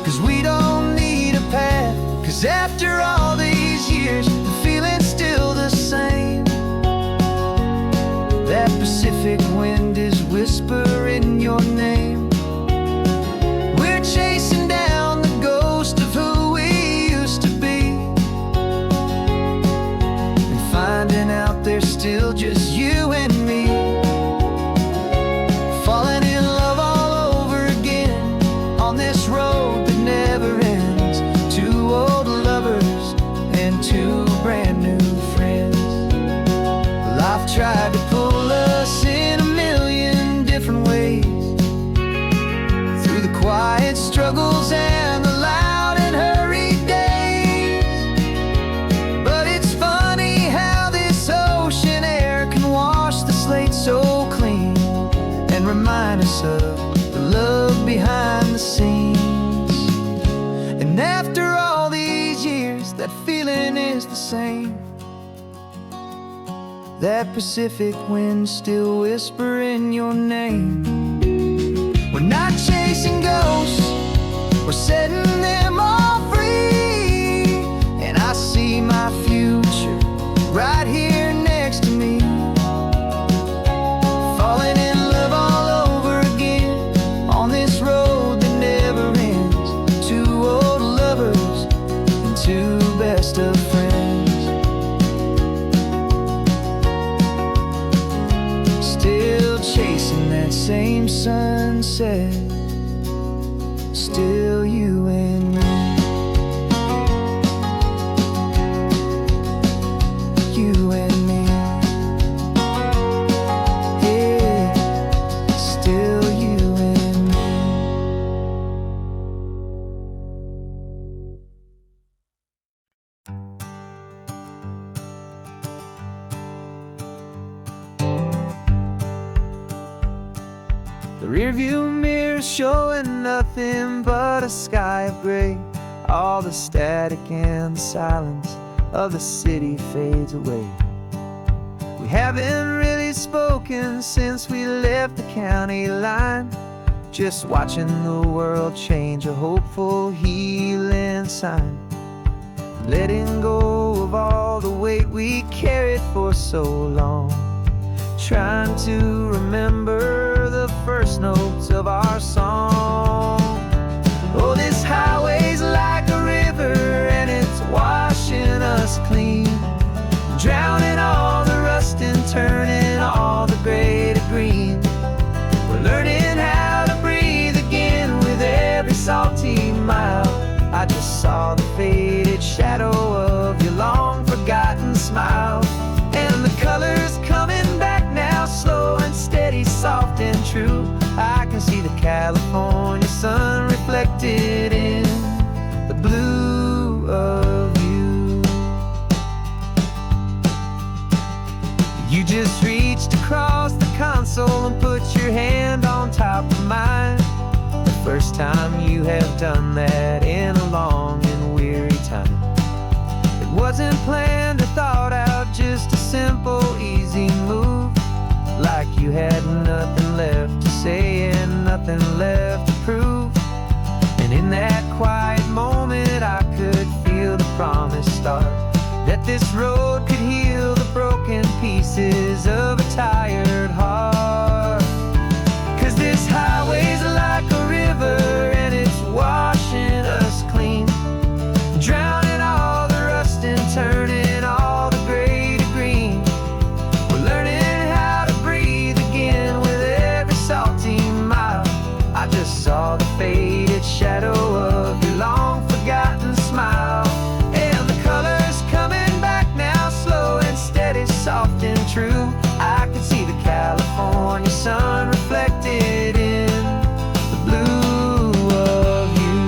'Cause we don't need a path, 'cause after all these years, the feeling's still the same. That Pacific wind is whispering your name. We're chasing down the ghost of who we used to be, and finding out there's still just you and me. Falling in love all over again on this road that never ends. Two old lovers and two brand new friends. Life tried to pull us in a million different ways, through the quiet struggles and the loud and hurried days. But it's funny how this ocean air can wash the slate so clean, and remind us of the love behind the scenes. And after all these years, that feeling is the same. That Pacific wind still whispering your name. We're not chasing ghosts, we're setting them all free. And I see my future right here next to me. Falling in love all over again on this road that never ends. Two old lovers and two best of friends. Still chasing that same sunset, still you and me. You and me. Yeah, still you and me. The rearview mirror's showing nothing but a sky of gray. All the static and the silence of the city fades away. We haven't really spoken since we left the county line, just watching the world change, a hopeful healing sign. Letting go of all the weight we carried for so long, trying to remember the first notes of our song. Oh, this highway's like a river and it's washing us clean, drowning all the rust and turning all the gray to green. We're learning how to breathe again with every salty mile. I just saw the faded shadow of your long forgotten smile, and the colors coming back now, slow and steady, soft and true. I can see the California sun reflected in the blue of you. You just reached across the console and put your hand on top of mine. The first time you have done that in a long and weary time. It wasn't planned or thought out, just a simple, easy move. Like you had nothing left to say and nothing left to prove. And in that quiet moment I could feel the promise start, that this road could heal the broken pieces of a tired heart. 'Cause this highway's like a river and it's washing us clean, drowning all the rust and turning all the gray to green. We're learning how to breathe again with every salty mile. I just saw the faded shadow of your long forgotten smile. And the colors coming back now, slow and steady, soft and true. I could see the California sun reflected in the blue of you.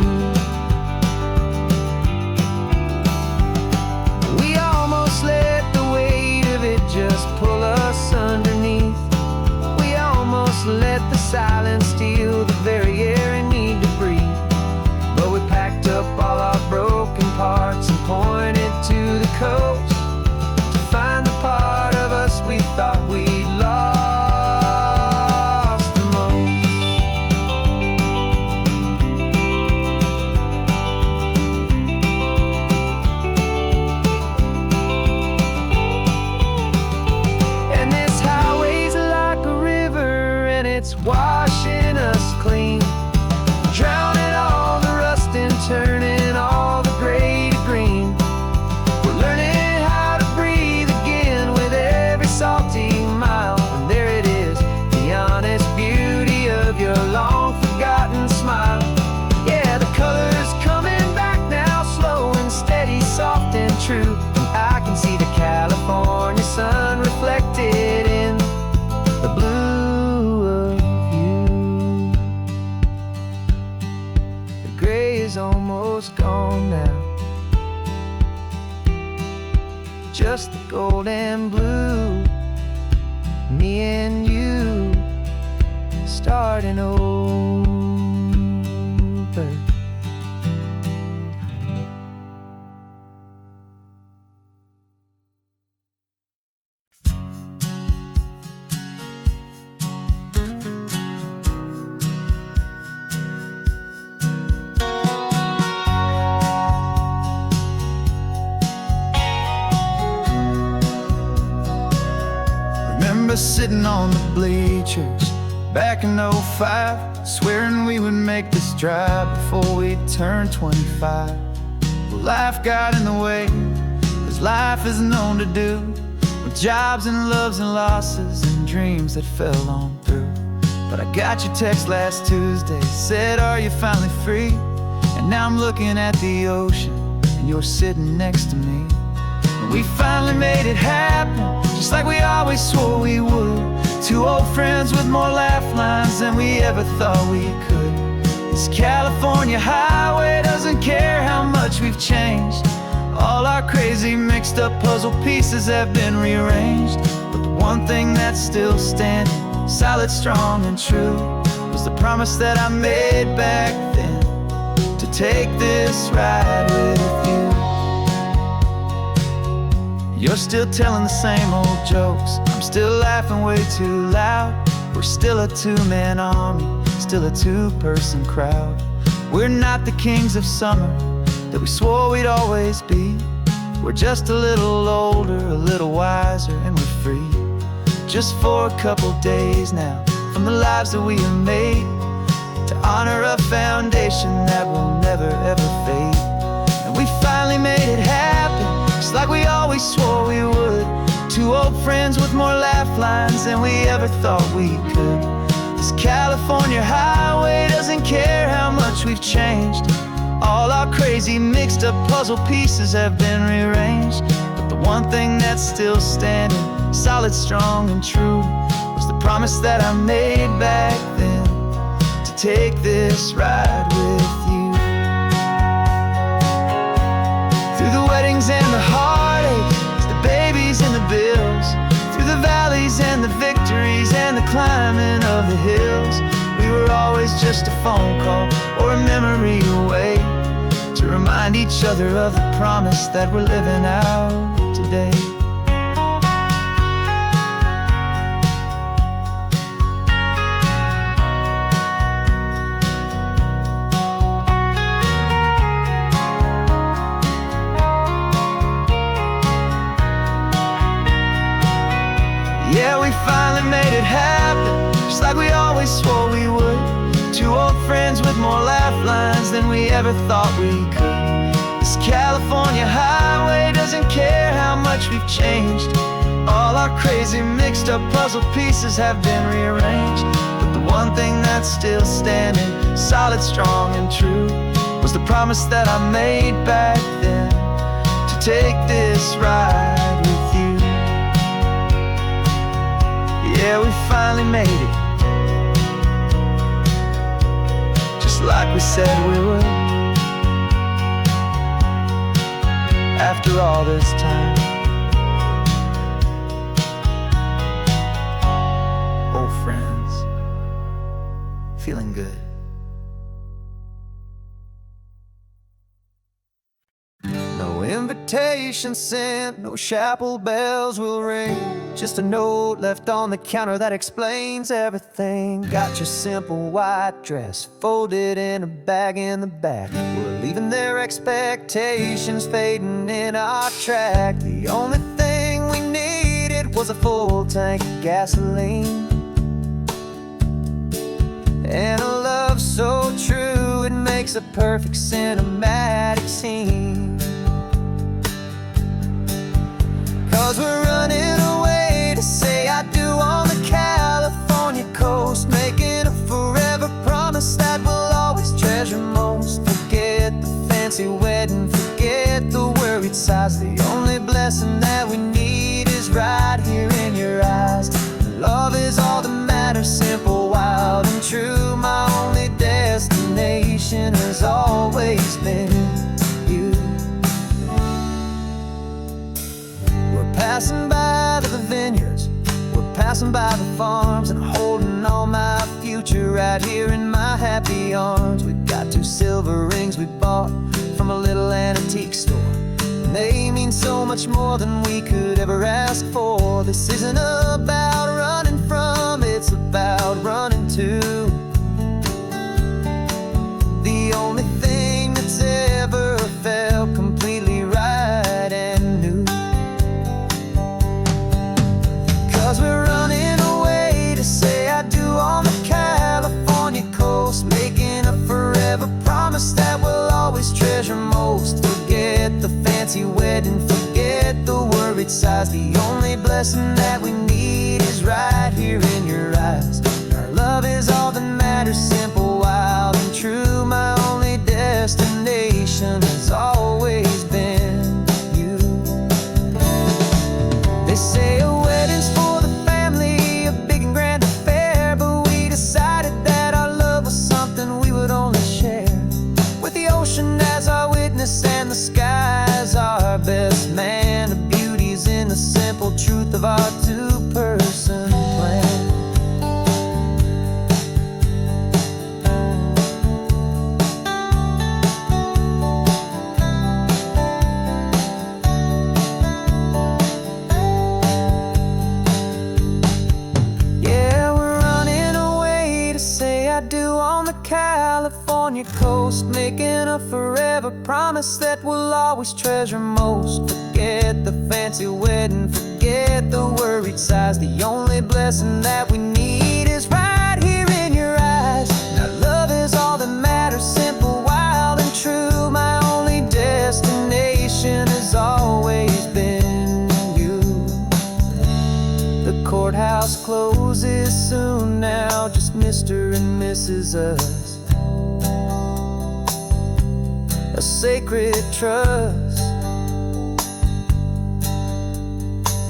We almost let the weight of it just pull us underneath. We almost let the silence steal the very air I need to breathe. But we packed up all our broken parts and pointed to the coast to find the part of us we thought we'd lost the most. And this highway's like a river and it's washing us clean, drowning all the rust and turning all the gray to green. We're learning how to breathe again with every salty mile. And there it is, the honest beauty of your long forgotten smile. Yeah, the colors coming back now, slow and steady, soft and true. And I can see the California sun reflected in the blue of you. The gray is almost gone now, just the gold and blue. Me and you starting over. Remember sitting on the bleachers back in '05, swearing we would make this drive before we turned 25. Well, life got in the way, as life is known to do, with jobs and loves and losses and dreams that fell on through. But I got your text last Tuesday, said, are you finally free? And now I'm looking at the ocean and you're sitting next to me. And we finally made it happen, just like we always swore we would. Two old friends with more laugh lines than we ever thought we could. This California highway doesn't care how much we've changed. All our crazy mixed up puzzle pieces have been rearranged. But the one thing that's still standing, solid, strong and true, was the promise that I made back then, to take this ride with you. You're still telling the same old jokes, I'm still laughing way too loud. We're still a two-man army, still a two-person crowd. We're not the kings of summer that we swore we'd always be. We're just a little older, a little wiser, and we're free. Just for a couple days now, from the lives that we have made, to honor a foundation that will never ever fade. And we finally made it happen, just like we always swore we would. Two old friends with more laugh lines than we ever thought we could. This California highway doesn't care how much we've changed. All our crazy mixed up puzzle pieces have been rearranged. But the one thing that's still standing, solid, strong and true, was the promise that I made back then, to take this ride with you. Through the weddings and the heartaches, the babies and the bills, through the valleys and the victories and the climbing of the hills, we were always just a phone call or a memory away, to remind each other of the promise that we're living out today. Yeah, we finally made it happen, just like we always swore we would. Two old friends with more laugh lines than we ever thought we could. This California highway doesn't care how much we've changed. All our crazy mixed up puzzle pieces have been rearranged, but the one thing that's still standing, solid, strong and true, was the promise that I made back then, to take this ride with you. Yeah, we finally made it, just like we said we would. After all this time, old friends, feeling good. No invitation sent, no chapel bells will ring, just a note left on the counter that explains everything. Got your simple white dress folded in a bag in the back. We're leaving their expectations fading in our track. The only thing we needed was a full tank of gasoline, and a love so true it makes a perfect cinematic scene. 'Cause we're running away to say I do on the California coast, making a forever promise that we'll always treasure most. Forget the fancy wedding, forget the worried sighs. The only blessing that we need is right here in your eyes. Love is all that matters, simple, wild and true. My only destination has always been you. We're passing by the vineyards, we're passing by the farms, and holding all my future right here in my happy arms. We've got 2 silver rings we bought from a little antique store, and they mean so much more than we could ever ask for. This isn't about running from, it's about running to. The only thing that's ever felt completely right and new. 'Cause we're running away to say I do on the California coast, making a forever promise that we'll always treasure most. Forget the fancy wedding, forget the worried sighs. The only blessing that we need is right here in your eyes. Our love is all that matters, simple, wild and true. My only destination has always been you. They say a wedding's for the family, a big and grand affair, but we decided that our love was something we would only share, with the ocean as our witness and the sky as our best man. The beauty's in the simple truth of our 2-person plan. Yeah, we're running away to say I do on the California coast, making a forever promise that we'll always treasure most. Forget the fancy wedding, forget the worried sighs. The only blessing that we need is right here in your eyes. Now love is all that matters, simple, wild and true. My only destination has always been you. The courthouse closes soon now, just Mr. and Mrs. Us, a sacred trust.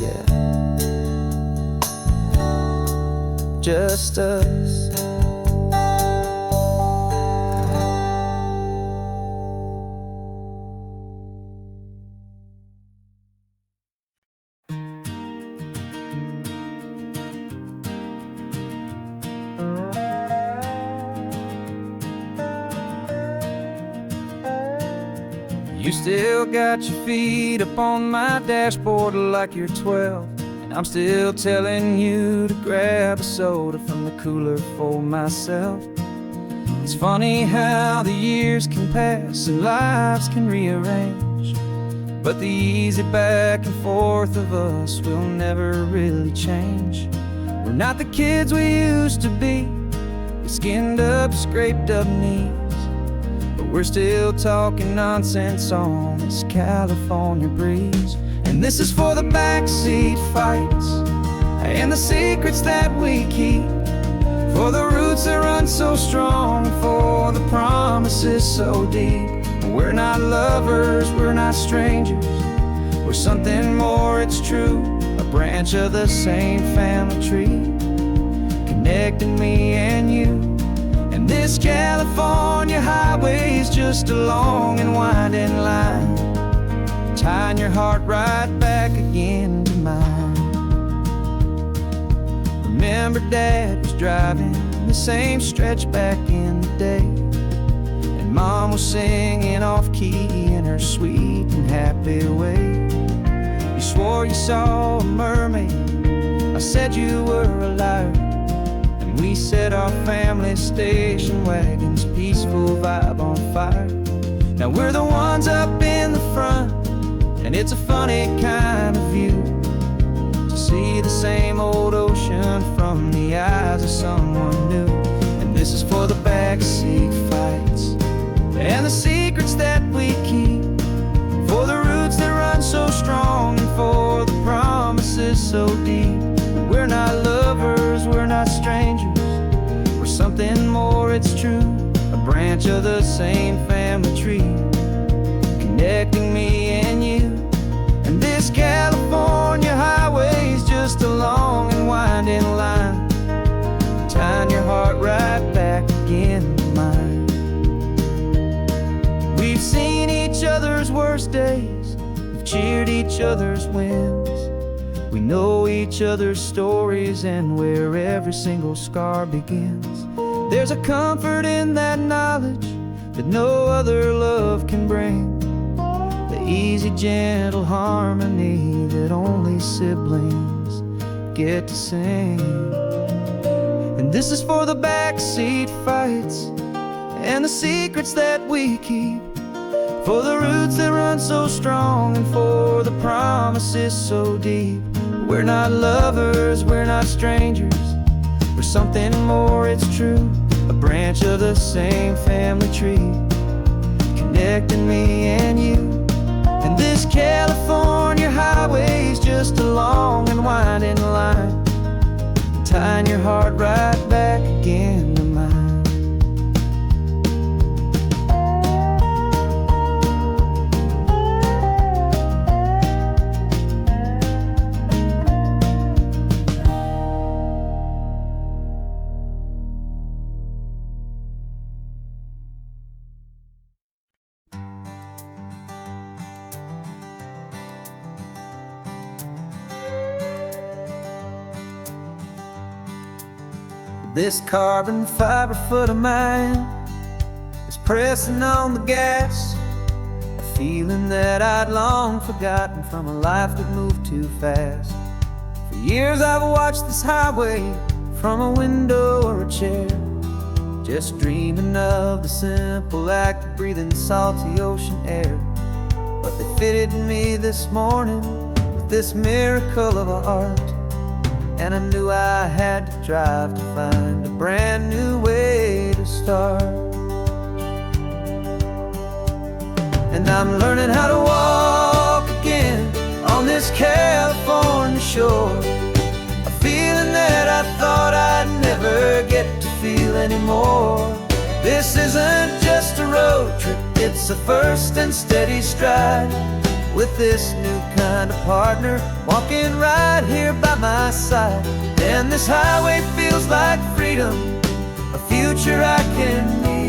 Yeah, just us. You still got your feet up on my dashboard like you're 12, and I'm still telling you to grab a soda from the cooler for myself. It's funny how the years can pass and lives can rearrange, but the easy back and forth of us will never really change. We're not the kids we used to be, with skinned up, scraped up knees, but we're still talking nonsense on this California breeze. And this is for the backseat fights and the secrets that we keep, for the roots that run so strong, for the promises so deep. We're not lovers, we're not strangers, we're something more, it's true. A branch of the same family tree, connecting me and you. And this California highway is just a long and winding line, tying your heart right back again to mine. Remember Dad was driving the same stretch back in the day, and Mom was singing off-key in her sweet and happy way. You swore you saw a mermaid, I said you were a liar, and we set our family station wagon's peaceful vibe on fire. Now we're the ones up in the front, and it's a funny kind of view to see the same old ocean from the eyes of someone new. And this is for the backseat fights and the secrets that we keep, for the roots that run so strong, and for the promises so deep. We're not lovers, we're not strangers, we're something more, it's true. A branch of the same family tree, connecting me and you. And this California highway is just a long and winding line, tying your heart right back again to mine. We've seen each other's worst days, we've cheered each other's wins, we know each other's stories and where every single scar begins. There's a comfort in that knowledge that no other love can bring, the easy, gentle harmony that only siblings get to sing. And this is for the backseat fights and the secrets that we keep, for the roots that run so strong, and for the promises so deep. We're not lovers, we're not strangers, we're something more, it's true. A branch of the same family tree, connecting me and you. And this California highway is just a long and winding line, tying your heart right back again to mine. This carbon fiber foot of mine is pressing on the gas, a feeling that I'd long forgotten from a life that moved too fast. For years I've watched this highway from a window or a chair, just dreaming of the simple act of breathing salty ocean air. But they fitted me this morning with this miracle of art, and I knew I had to drive to find a brand new way to start. And I'm learning how to walk again on this California shore, a feeling that I thought I'd never get to feel anymore. This isn't just a road trip, it's a first and steady stride, with this new kind of partner walking right here by my side. And this highway feels like freedom, a future I can need,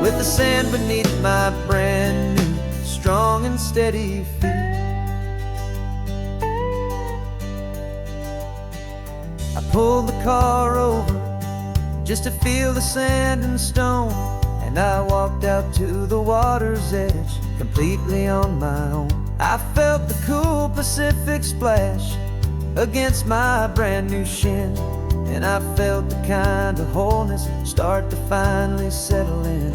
with the sand beneath my brand new strong and steady feet. I pulled the car over, just to feel the sand and stone. And I walked out to the water's edge, completely on my own. I felt the cool Pacific splash against my brand new shin, and I felt the kind of wholeness start to finally settle in.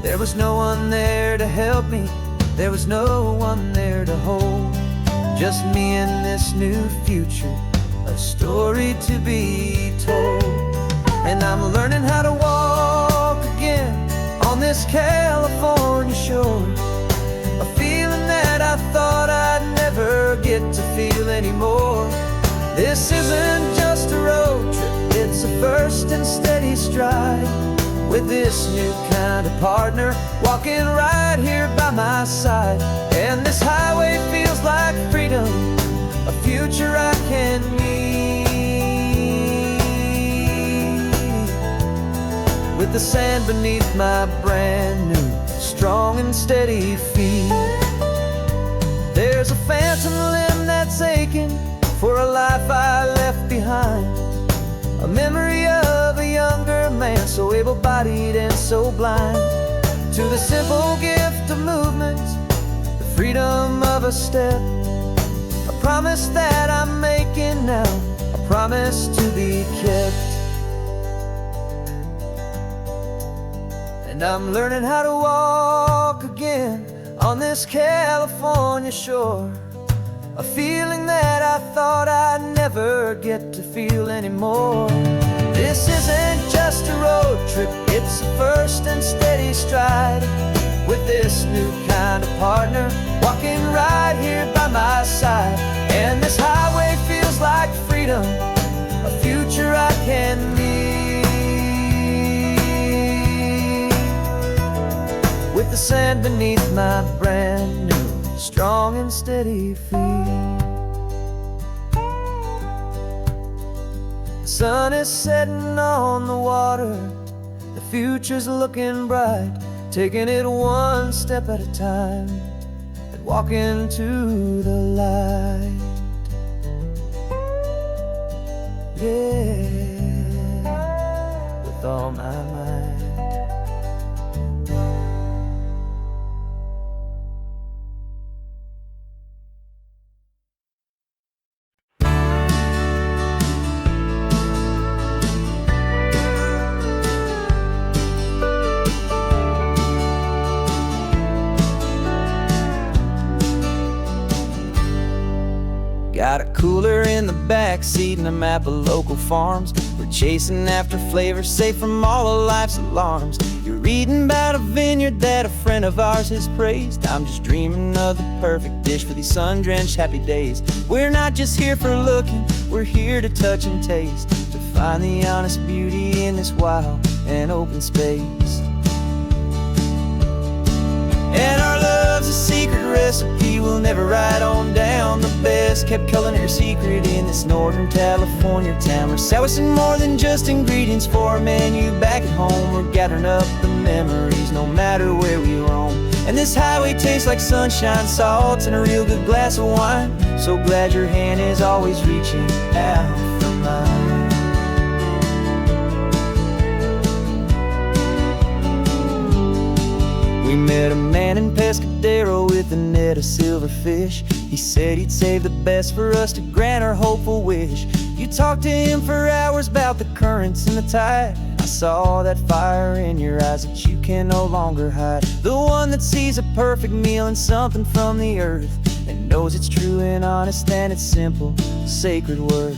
There was no one there to help me, there was no one there to hold, just me and this new future, a story to be told. And I'm learning how to walk again on this California shore, a feeling that I thought I'd never get to feel anymore. This isn't just a road trip, it's a first and steady stride, with this new kind of partner walking right here by my side. And this highway feels like freedom, a future I can meet, with the sand beneath my brand new, strong and steady feet. There's a phantom limb that's aching for a life I left behind, a memory of a younger man, so able-bodied and so blind, to the simple gift of movement, the freedom of a step, a promise that I'm making now, a promise to be kept. And I'm learning how to walk again on this California shore, a feeling that I thought I'd never get to feel anymore. This isn't just a road trip, it's a first and steady stride, with this new kind of partner walking right here by my side. And this highway feels like freedom, a future I can meet, with the sand beneath my brand new, strong and steady feet. The sun is setting on the water, the future's looking bright, taking it one step at a time and walking to the light. Yeah, with all my might. Got a cooler in the back seat and a map of local farms. We're chasing after flavors safe from all of life's alarms. You're reading about a vineyard that a friend of ours has praised. I'm just dreaming of the perfect dish for these sun-drenched happy days. We're not just here for looking, we're here to touch and taste, to find the honest beauty in this wild and open space. And our love's a secret recipe we'll never write on down, the best kept culinary secret in this Northern California town. We're selling more than just ingredients for a menu back at home. We're gathering up the memories no matter where we roam. And this highway tastes like sunshine, salt, and a real good glass of wine. So glad your hand is always reaching out for mine. We met a man in Pescadero with a net of silverfish. He said he'd save the best for us to grant our hopeful wish. You talked to him for hours about the currents and the tide. I saw that fire in your eyes that you can no longer hide. The one that sees a perfect meal in something from the earth, and knows it's true and honest and it's simple, sacred worth.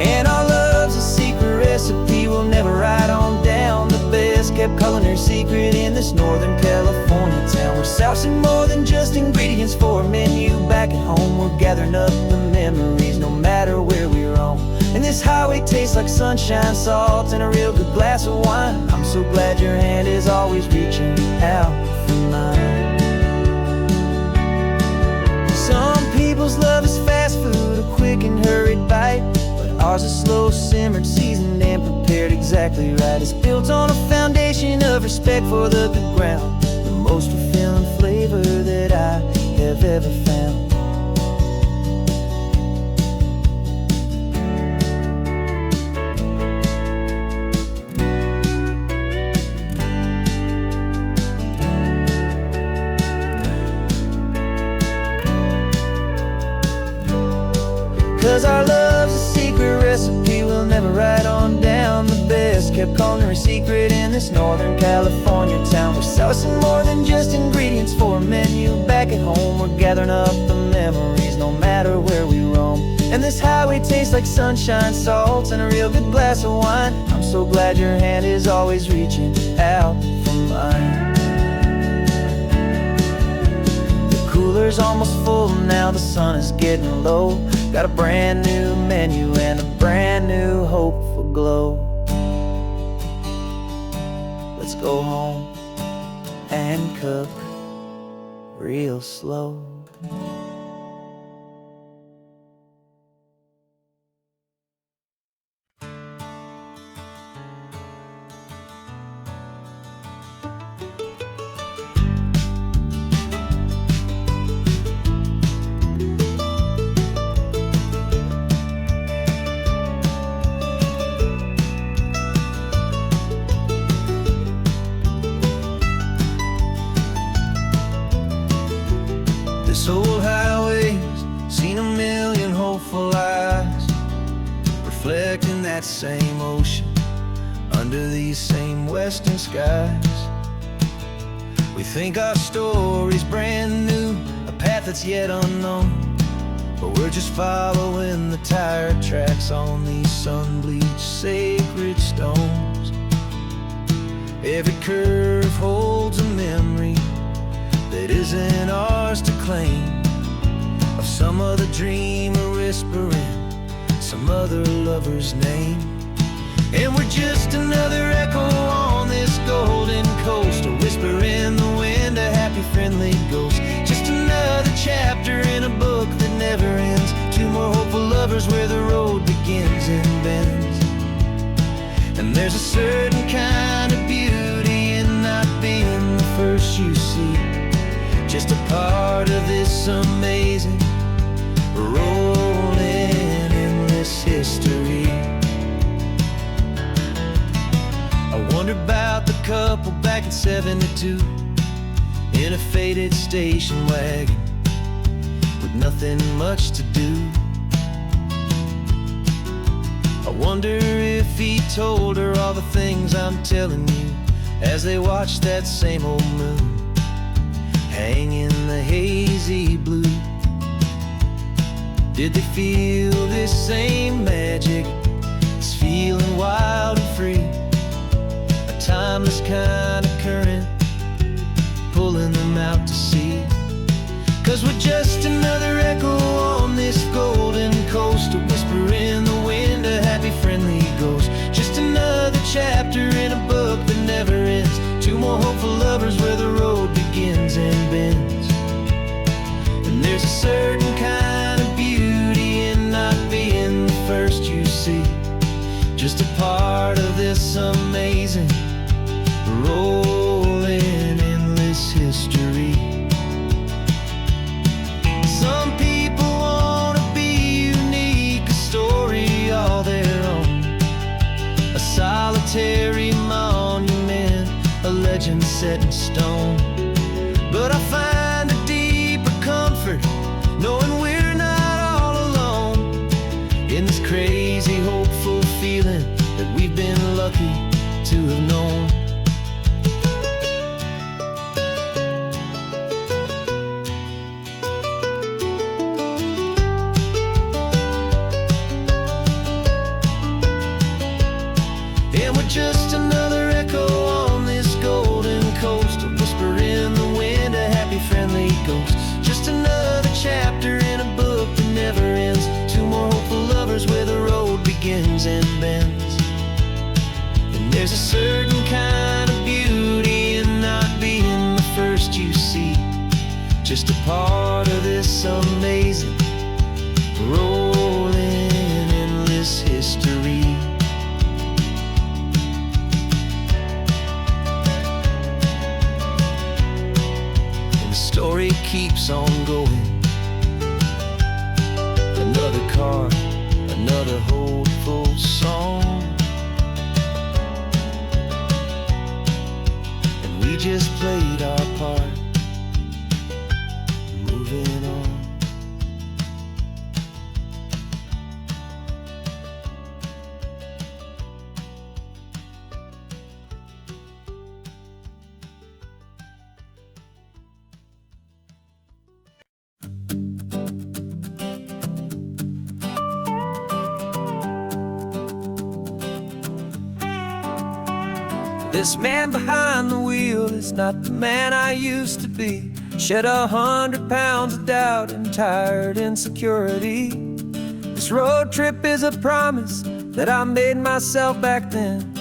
And our love's a secret recipe we'll never write on down, the best kept culinary secret in this Northern California town. We're sourcing more than just ingredients for a menu back at home. We're gathering up the memories no matter where we roam. And this highway tastes like sunshine, salt, and a real good glass of wine. I'm so glad your hand is always reaching out for mine. Some people's love is fast food, a quick and hurried bite, ours is slow simmered, seasoned, and prepared exactly right. It's built on a foundation of respect for the good ground, the most fulfilling flavor that I have ever found. 'cause our love's a secret recipe we'll never write on down. The best kept culinary secret in this Northern California town. We're sourcing more than just ingredients for a menu. Back at home we're gathering up the memories no matter where we roam. And this highway tastes like sunshine, salts, and a real good glass of wine. I'm so glad your hand is always reaching out for mine. The cooler's almost full now, the sun is getting low. Got a brand new menu and a brand new hopeful glow. Let's go home and cook real slow. This old highway's seen a million hopeful eyes, reflecting that same ocean under these same western skies. We think our story's brand new, a path that's yet unknown, but we're just following the tire tracks on these sun-bleached sacred stones. Every curve holds a memory that isn't ours to claim, of some other dreamer whispering some other lover's name. And we're just another echo on this golden coast, a whisper in the wind, a happy friendly ghost. Just another chapter in a book that never ends, two more hopeful lovers where the road begins and bends. And there's a certain kind of beauty in not being the first you see, just a part of this amazing, rolling, endless history. I wonder about the couple back in '72 in a faded station wagon with nothing much to do. I wonder if he told her all the things I'm telling you as they watched that same old moon hang in the hazy blue. Did they feel this same magic, this feeling wild and free, a timeless kind of current pulling them out to sea? 'Cause we're just another echo on this golden coast, a whisper in the wind, a happy friendly ghost. Just another chapter in a book that never ends, two more hopeful lovers where the road begins and bends. And there's a certain kind of beauty in not being the first you see, just a part of this amazing, rolling, endless history. Some people wanna be unique, a story all their own, a solitary monument, a legend set in stone. But I find a deeper comfort knowing we're not all alone in this crazy, hopeful feeling that we've been lucky to have known. And we're just another echo on this golden coast, a whisper in the wind, a happy friendly ghost. Just another chapter in a book that never ends, two more hopeful lovers where the road begins and bends. And there's a certain kind of beauty in not being the first you see, just a part of this amazing, rolling, endless history. Story keeps on going. Another car, another hopeful song, and we just played our part, moving on. This man behind the wheel is not the man I used to be. Shed 100 pounds of doubt and tired insecurity. This road trip is a promise that I made myself back then,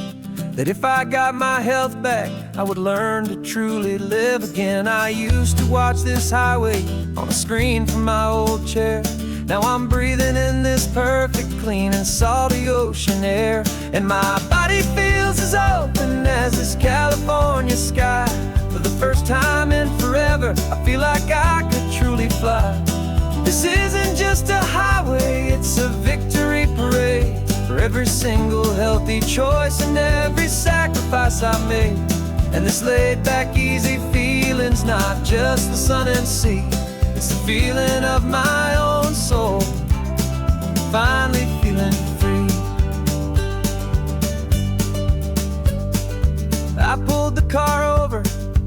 that if I got my health back, I would learn to truly live again. I used to watch this highway on a screen from my old chair. Now I'm breathing in this perfect, clean and salty ocean air. And my body feels as open as this California sky. For the first time in forever, I feel like I could truly fly. This isn't just a highway, it's a victory parade. For every single healthy choice and every sacrifice I made. And this laid back easy feeling's not just the sun and sea. It's the feeling of my own soul, finally feeling free. I pulled the car over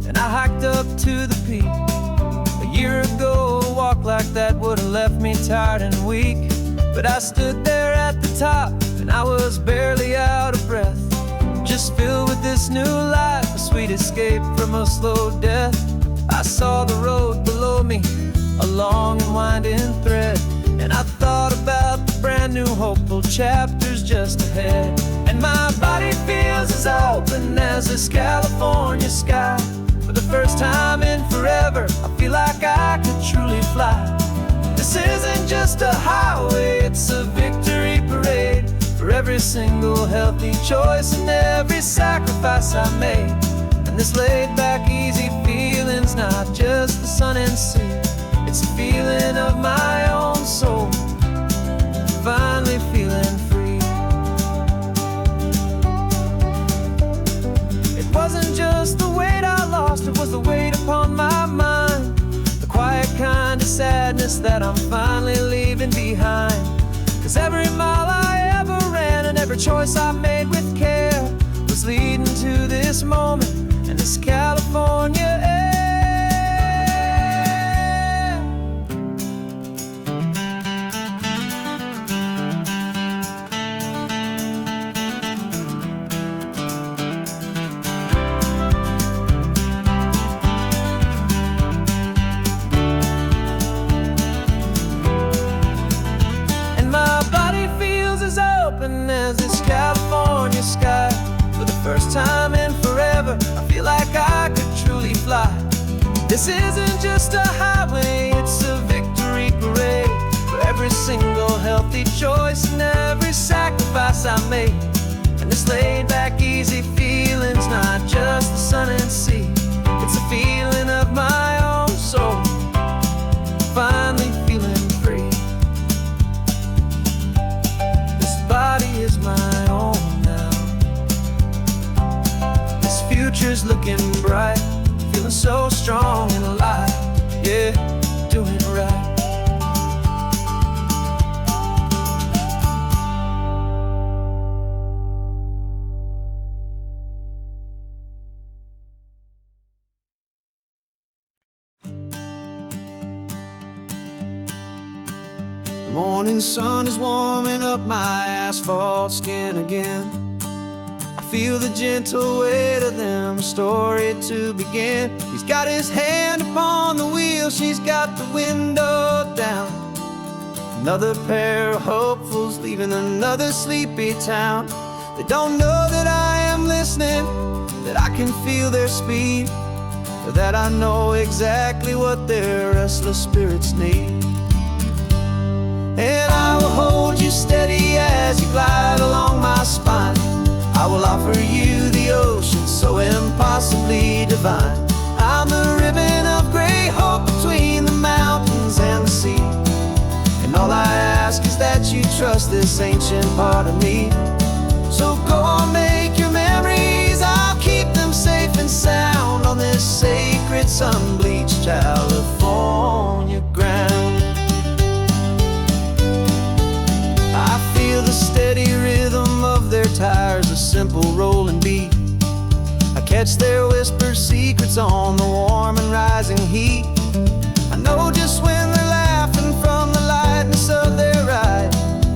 and I hiked up to the peak. A year ago, a walk like that would have left me tired and weak. But I stood there at the top and I was barely out of breath, just filled with this new life, a sweet escape from a slow death. I saw the road below me, a long and winding thread, and I thought about the brand new hopeful chapters just ahead. And my body feels as open as this California sky. For the first time in forever, I feel like I could truly fly. This isn't just a highway, it's a victory parade. For every single healthy choice and every sacrifice I made. And this laid back easy feeling's not just the sun and sea. It's a feeling of my own soul, finally feeling free. It wasn't just the weight I lost, it was the weight upon my mind. The quiet kind of sadness that I'm finally leaving behind. 'Cause every mile I ever ran and every choice I made with care was leading to this moment and this California air. As this California sky. For the first time in forever, I feel like I could truly fly. This isn't just a highway, it's a victory parade. For every single healthy choice and every sacrifice I made. And this laid back easy feeling's not just the sun and sea. It's a feeling of my own soul, finally feeling free. Body is my own now. This future's looking bright, feeling so strong and alive. Yeah, doing it right. The morning sun is warming up my asphalt skin again. I feel the gentle weight of them, a story to begin. He's got his hand upon the wheel, she's got the window down. Another pair of hopefuls leaving another sleepy town. They don't know that I am listening, that I can feel their speed, or that I know exactly what their restless spirits need. And I will hold you steady as you glide along my spine. I will offer you the ocean so impossibly divine. I'm the ribbon of gray hope between the mountains and the sea. And all I ask is that you trust this ancient part of me. So go on, make your memories, I'll keep them safe and sound on this sacred sun-bleached California ground. The steady rhythm of their tires, a simple rolling beat. I catch their whispered secrets on the warm and rising heat. I know just when they're laughing from the lightness of their ride,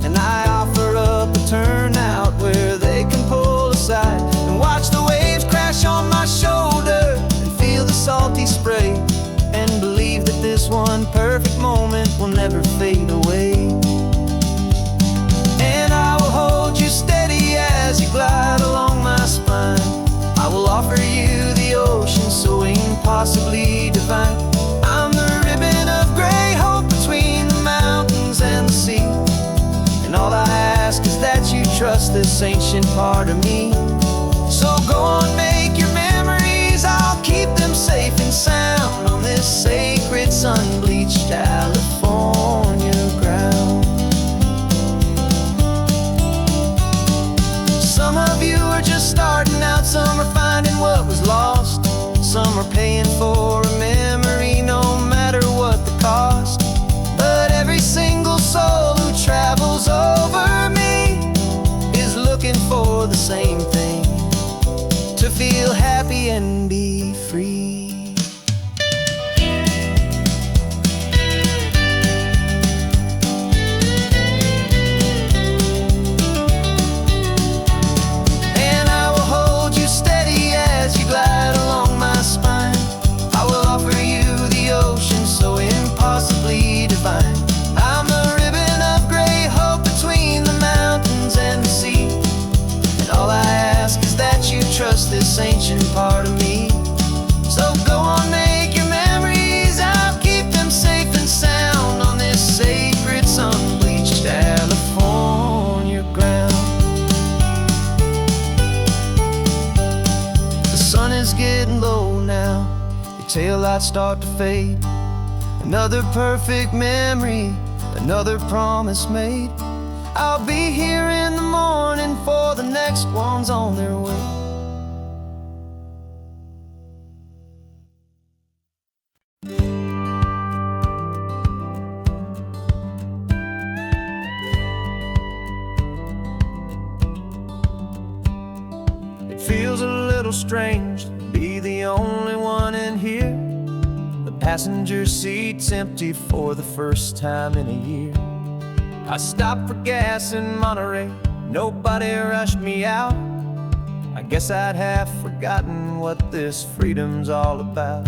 and I offer up a turnout where they can pull aside and watch the waves crash spray, and believe that this one perfect moment will never fade away. And I will hold you steady as you glide along my spine. I will offer you the ocean so impossibly divine. I'm the ribbon of gray hope between the mountains and the sea, and all I ask is that you trust this ancient part of me. So go on, make your memories, I'll keep them safe and sound on this sacred sun-bleached California ground. Some of you are just starting out, some are finding what was lost, some are paying for a memory no matter what the cost. But every single soul who travels over me is looking for the same thing: to feel happy and be free. And I will hold you steady as you glide along my spine. I will offer you the ocean so impossibly divine. I'm the ribbon of gray hope between the mountains and the sea, and all I ask is that you trust this ancient part of me. So go on, make your memories, I'll keep them safe and sound on this sacred sun-bleached California ground. The sun is getting low now, your taillights start to fade. Another perfect memory, another promise made. I'll be here in the morning for the next ones on their way. It feels a little strange to be the only one in here. The passenger seat's empty for the first time in a year. I stopped for gas in Monterey, nobody rushed me out. I guess I'd half forgotten what this freedom's all about.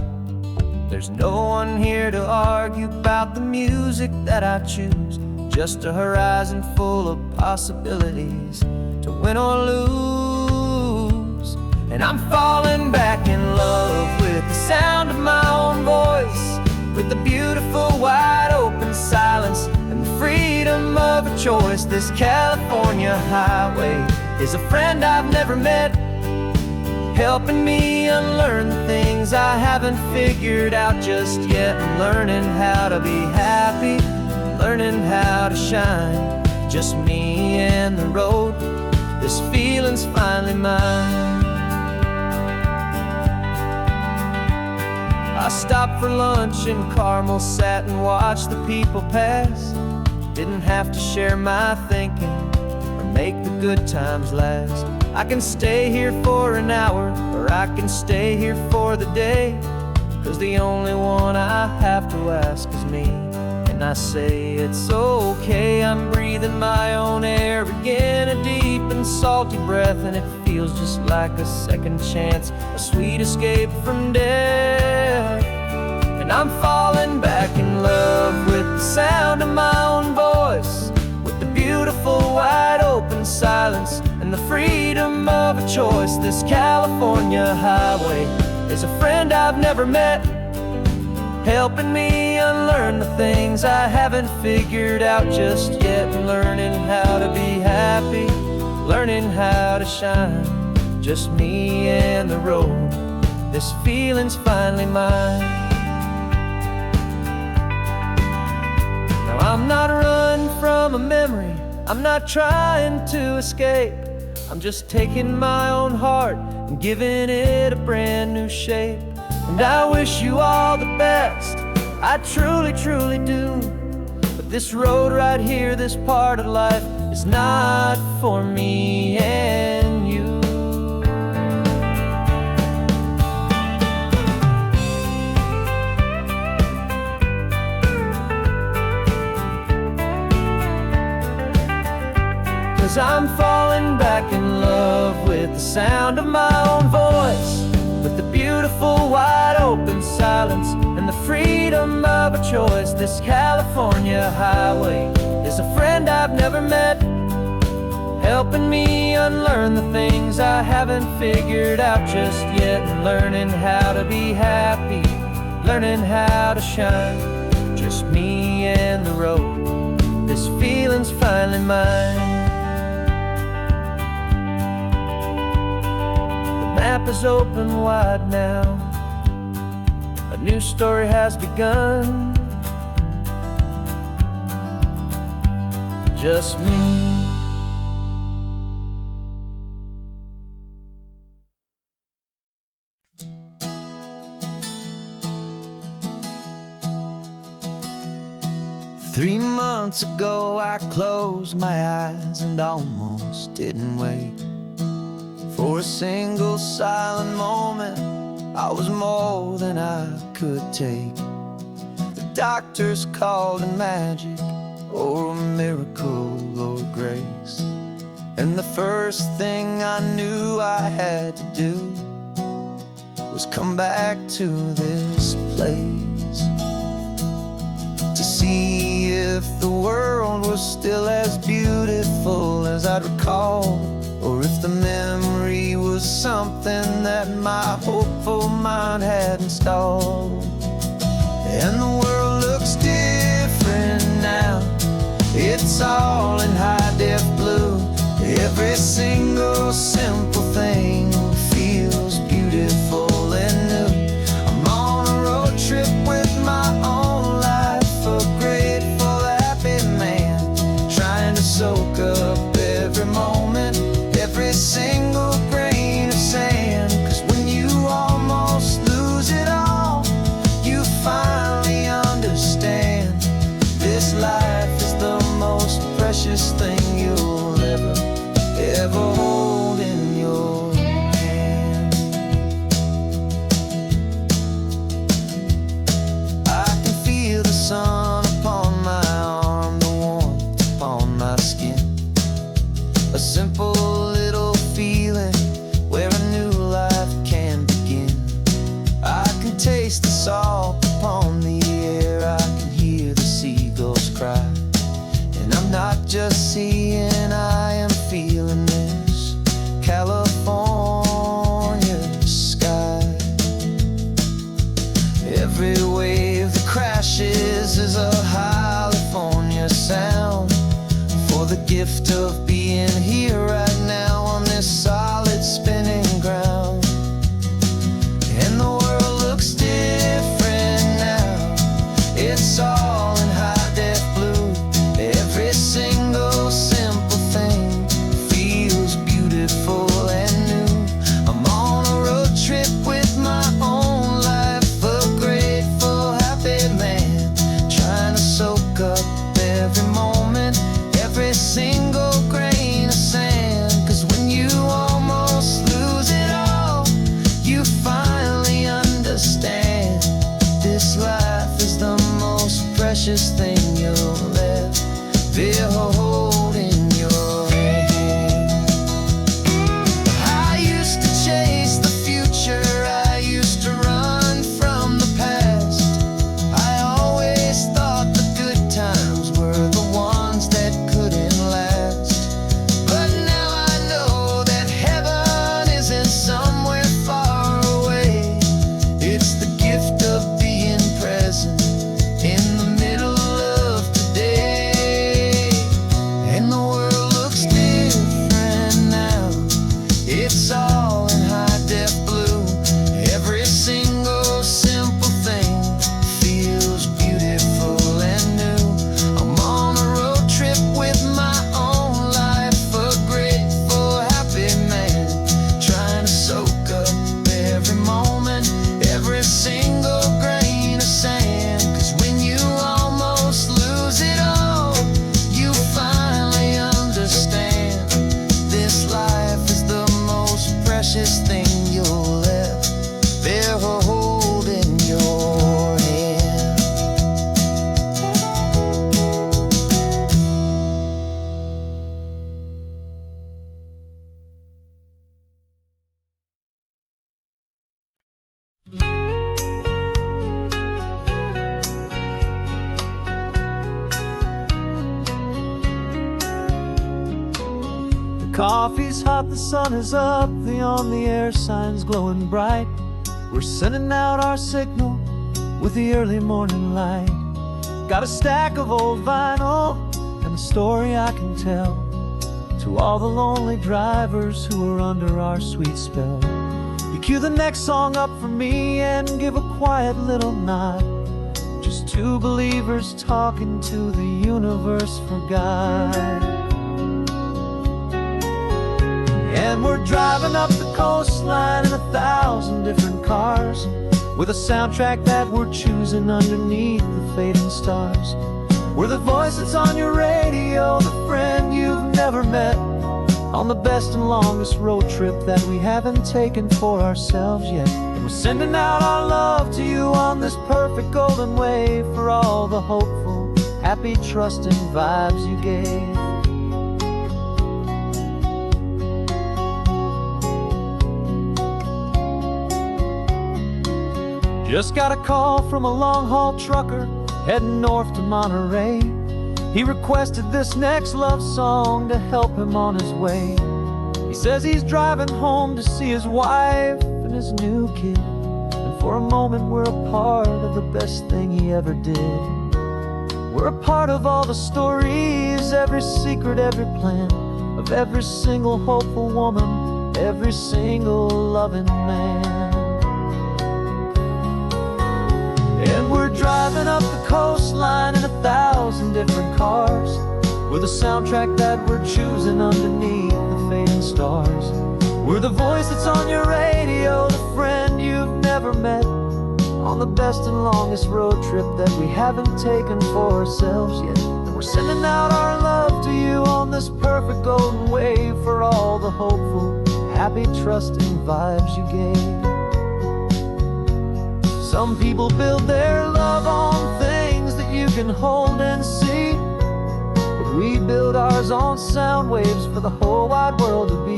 There's no one here to argue about the music that I choose, just a horizon full of possibilities to win or lose. And I'm falling back in love with the sound of my own voice, with the beautiful wide open silence and the freedom of a choice. This California highway is a friend I've never met, helping me unlearn the things I haven't figured out just yet. I'm learning how to be happy, learning how to shine, just me and the road. This feeling's finally mine. I stopped for lunch in Carmel, sat and watched the people pass. Didn't have to share my thinking or make the good times last. I can stay here for an hour, or I can stay here for the day, 'cause the only one I have to ask is me. And I say it's okay, I'm breathing my own air again, a deep and salty breath, and it feels just like a second chance, a sweet escape from death. And I'm falling back in love with the sound of my own voice, with the beautiful wide open silence and the freedom of a choice. This California highway is a friend I've never met, helping me unlearn the things I haven't figured out just yet. Learning how to be happy, learning how to shine, just me and the road. This feeling's finally mine. Now I'm not running from a memory, I'm not trying to escape. I'm just taking my own heart and giving it a brand new shape. And I wish you all the best, I truly, truly do. But this road right here, this part of life, is not for me and you. 'Cause I'm falling back in love with the sound of my own voice, with the beautiful wide open silence freedom of a choice. This California highway is a friend I've never met, helping me unlearn the things I haven't figured out just yet, and learning how to be happy, learning how to shine. Just me and the road, this feeling's finally mine. The map is open wide now, a new story has begun. Just me. Three months ago I closed my eyes and almost didn't wait for a single silent moment. I was more than I could take. The doctors called it magic, or a miracle, or grace. And the first thing I knew I had to do was come back to this place, to see if the world was still as beautiful as I'd recall, or if the memory was something that my hopeful mind had installed. And the world looks different now, it's all in high-def blue. Every single simple thing feels beautiful and new. I'm on a road trip with my own life, a grateful, happy man, trying to soak up every moment, every single grain of sand. 'Cause when you almost lose it all, you finally understand this life is the most precious thing you'll ever hold in your hand. I can feel the sun upon my arm, the warmth upon my skin, a simple little feeling where a new life can begin. I can taste the salt upon the air, I can hear the seagulls cry, and I'm not just seeing, I am feeling this California sky. Every wave that crashes is a California sound, for the gift of being here right now on this solid spinning ground. And the world looks different now, it's all in high-def blue. Every single simple thing feels beautiful and new. I'm on a road trip with my own life, a grateful, happy man, trying to soak up every moment, every single grain of sand. 'Cause when you almost lose it all, you finally understand this life is the most precious thing you'll ever hold in your hand. I used to chase the future, I used to run from the past. I always thought the good times were the ones that couldn't last. But now I know that heaven isn't somewhere far away. It's the gift of being present in the middle of today. And the world looks different now, it's all in high-def blue. Every single simple thing feels beautiful and new. I'm on a road trip with my own life, a grateful, happy man, trying to soak up every moment, every single grain of sand. 'Cause when you almost lose it all, you finally understand this life is the most precious thing you'll ever hold in your hand. Coffee's hot, the sun is up, the on the air sign's glowing bright. We're sending out our signal with the early morning light. Got a stack of old vinyl and a story I can tell to all the lonely drivers who are under our sweet spell. You cue the next song up for me and give a quiet little nod. Just two believers talking to the universe for God. And we're driving up the coastline in 1,000 different cars, with a soundtrack that we're choosing underneath the fading stars. We're the voice that's on your radio, the friend you've never met, on the best and longest road trip that we haven't taken for ourselves yet. And we're sending out our love to you on this perfect golden wave for all the hopeful, happy, trusting vibes you gave. Just got a call from a long-haul trucker heading north to Monterey. He requested this next love song to help him on his way. He says he's driving home to see his wife and his new kid, and for a moment we're a part of the best thing he ever did. We're a part of all the stories, every secret, every plan, of every single hopeful woman, every single loving man. And we're driving up the coastline in 1,000 different cars, with a soundtrack that we're choosing underneath the fading stars. We're the voice that's on your radio, the friend you've never met, on the best and longest road trip that we haven't taken for ourselves yet. And we're sending out our love to you on this perfect golden wave for all the hopeful, happy, trusting vibes you gave. Some people build their love on things that you can hold and see, but we build ours on sound waves for the whole wide world to be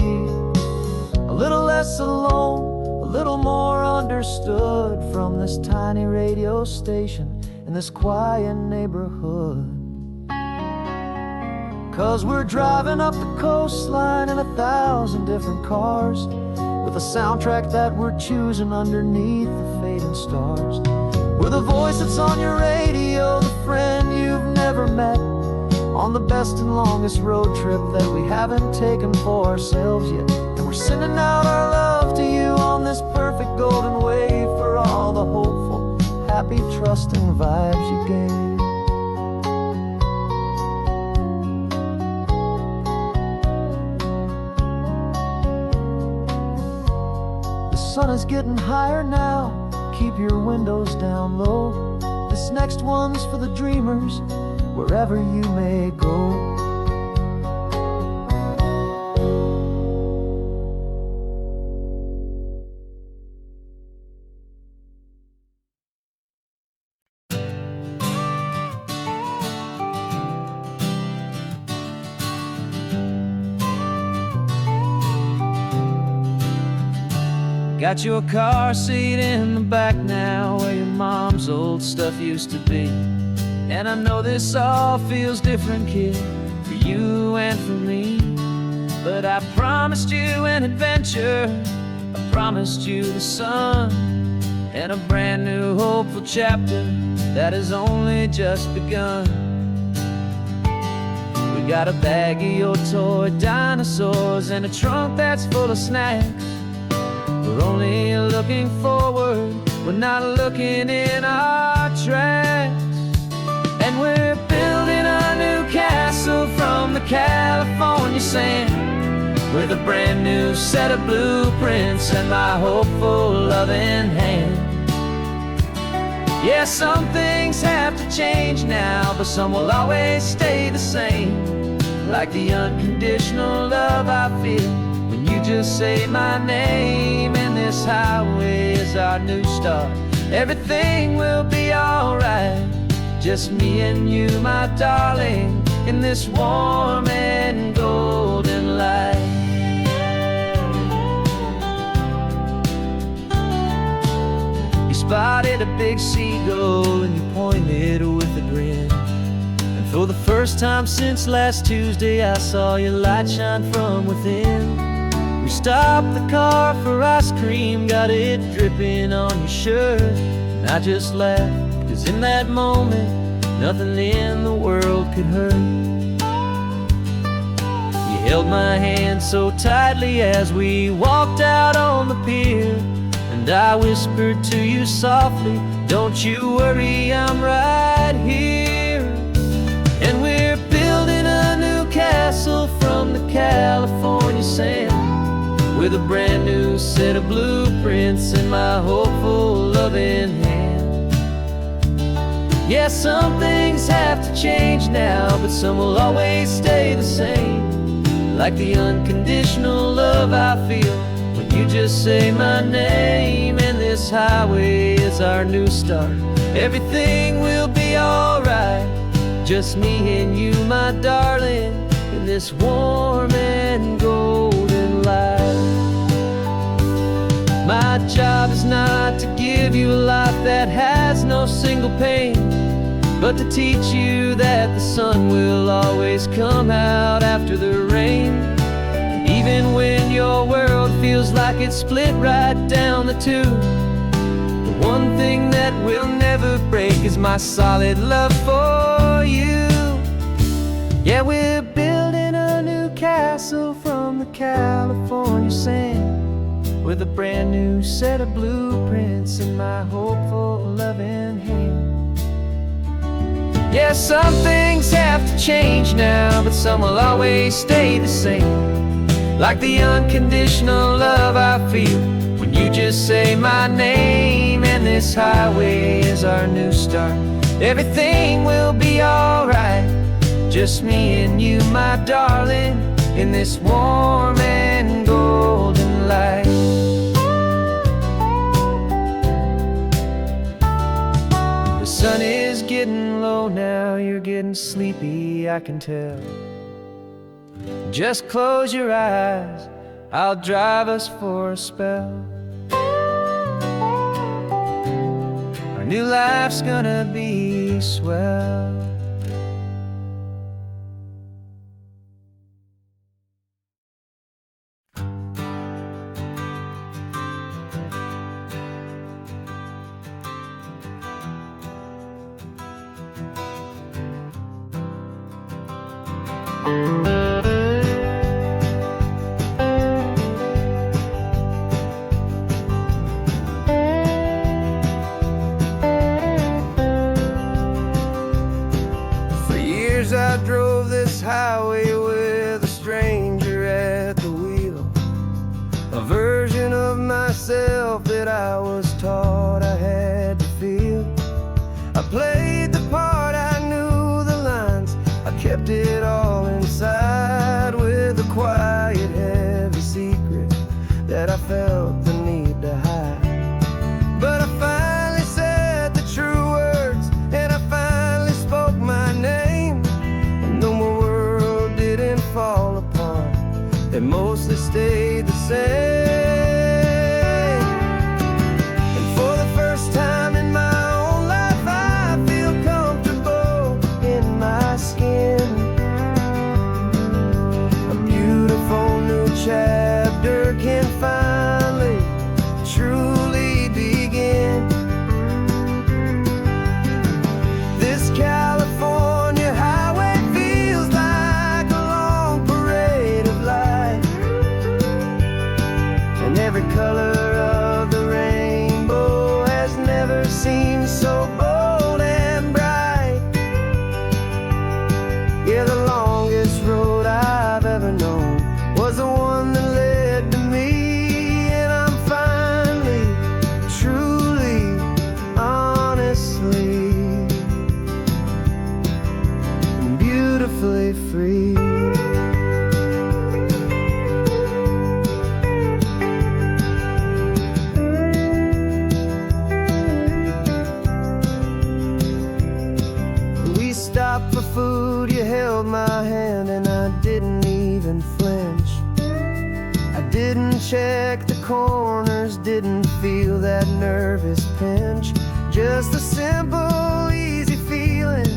a little less alone, a little more understood, from this tiny radio station in this quiet neighborhood. 'Cause we're driving up the coastline in 1,000 different cars, with a soundtrack that we're choosing underneath the fading stars. We're the voice that's on your radio, the friend you've never met, on the best and longest road trip that we haven't taken for ourselves yet. And we're sending out our love to you on this perfect golden wave for all the hopeful, happy, trusting vibes you gave. The sun is getting higher now, keep your windows down low. This next one's for the dreamers, wherever you may go. Got your car seat in the back now, where your mom's old stuff used to be. And I know this all feels different, kid, for you and for me. But I promised you an adventure, I promised you the sun, and a brand new hopeful chapter that has only just begun. We got a bag of your toy dinosaurs and a trunk that's full of snacks. We're only looking forward, we're not looking in our tracks. And we're building a new castle from the California sand, with a brand new set of blueprints and my hopeful loving hand. Yeah, some things have to change now, but some will always stay the same, like the unconditional love I feel when you just say my name. And this highway is our new start, everything will be alright. Just me and you, my darling, in this warm and golden light. You spotted a big seagull and you pointed with a grin, and For the first time since last Tuesday, I saw your light shine from within. We stopped the car for ice cream, got it dripping on your shirt. And I just laughed, 'cause in that moment, nothing in the world could hurt. You held my hand so tightly as we walked out on the pier, and I whispered to you softly, "Don't you worry, I'm right here." And we're building a new castle from the California sand, with a brand new set of blueprints in my hopeful, loving hand. Yeah, some things have to change now, but some will always stay the same. Like the unconditional love I feel when you just say my name. And this highway is our new start. Everything will be alright, just me and you, my darling, in this warm and golden light. My job is not to give you a life that has no single pain, but to teach you that the sun will always come out after the rain. And even when your world feels like it's split right down the two, the one thing that will never break is my solid love for you. Yeah, we're building a new castle from the California sand, with a brand new set of blueprints in my hopeful, loving hand. Yeah, some things have to change now, but some will always stay the same. Like the unconditional love I feel when you just say my name. And this highway is our new start. Everything will be alright, just me and you, my darling, in this warm and golden light. The sun is getting low now, you're getting sleepy, I can tell. Just close your eyes, I'll drive us for a spell. Our new life's gonna be swell. I drove this highway with a stranger at the wheel, a version of myself that I was taught I had to feel. I played the part, I knew the lines, I kept it all inside, with a quiet, heavy secret that I felt the need to hide. But I finally said the true words, and I finally spoke my name. Fall apart, they mostly stayed the same. And for the first time in my own life, I feel comfortable in my skin. A beautiful new chapter can finally truly begin. This California highway feels like a long parade of light, and every color of the rainbow has never seemed so bold and bright. Yeah, the longest road I've ever known was the one that led to me, and I'm finally, truly, honestly, beautifully free. We stopped for food, you held my hand, and I didn't even flinch. I didn't check the corners, didn't feel that nervous pinch. Just a simple, easy feeling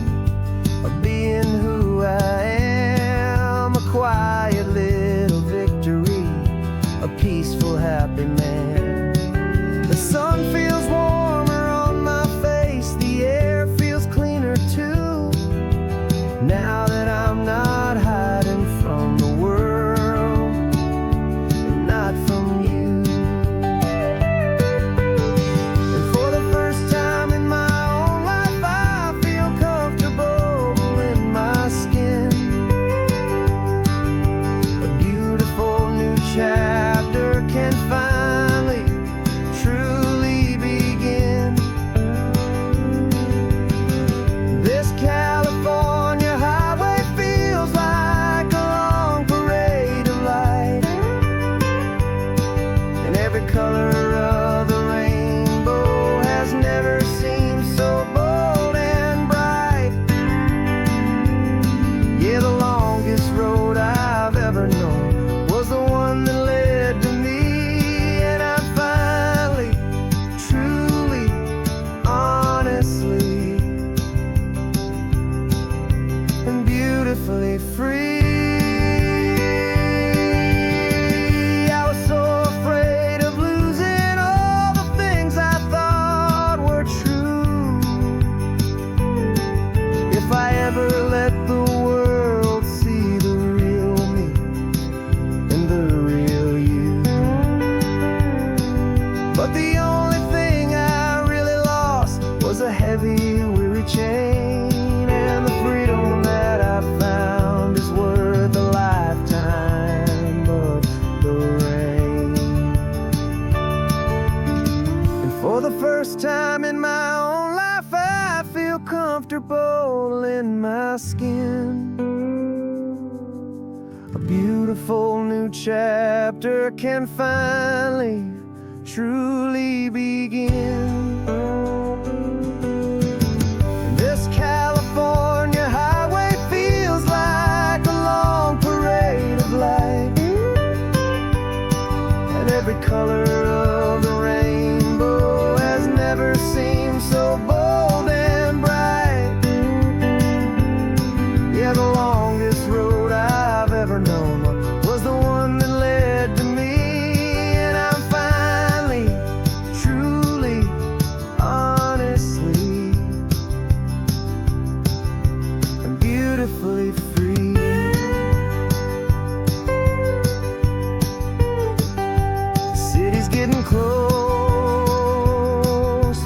of being who I am. A quiet little victory, a peaceful, happy man. The sun feels warmer on my face, the air feels cleaner too, now that I'm not hiding from the world and not from you. And for the first time in my own life, I feel comfortable in my skin. A beautiful new chapter can finally truly begin. This California highway feels like a long parade of light, and every color of the rainbow has never seemed so bold and bright. Yeah, the longest road I've ever known was the one that led to me, and I'm finally, truly, honestly, and beautifully free. I was so afraid of losing all the things I thought were true. If I ever let the world see the real me and the real you. But the only thing I really lost was a heavy, weary chain, and the freedom that I found is worth a lifetime of the rain. And for the first time in my own life, I feel comfortable in my skin. A beautiful new chapter can finally, truly begin. And this California highway feels like a long parade of light, and every color of the rainbow has never seemed so bold and bright. Yeah, the longest road I've ever known was the one that led to me, and I'm finally, truly, honestly, and beautifully free. The city's getting closer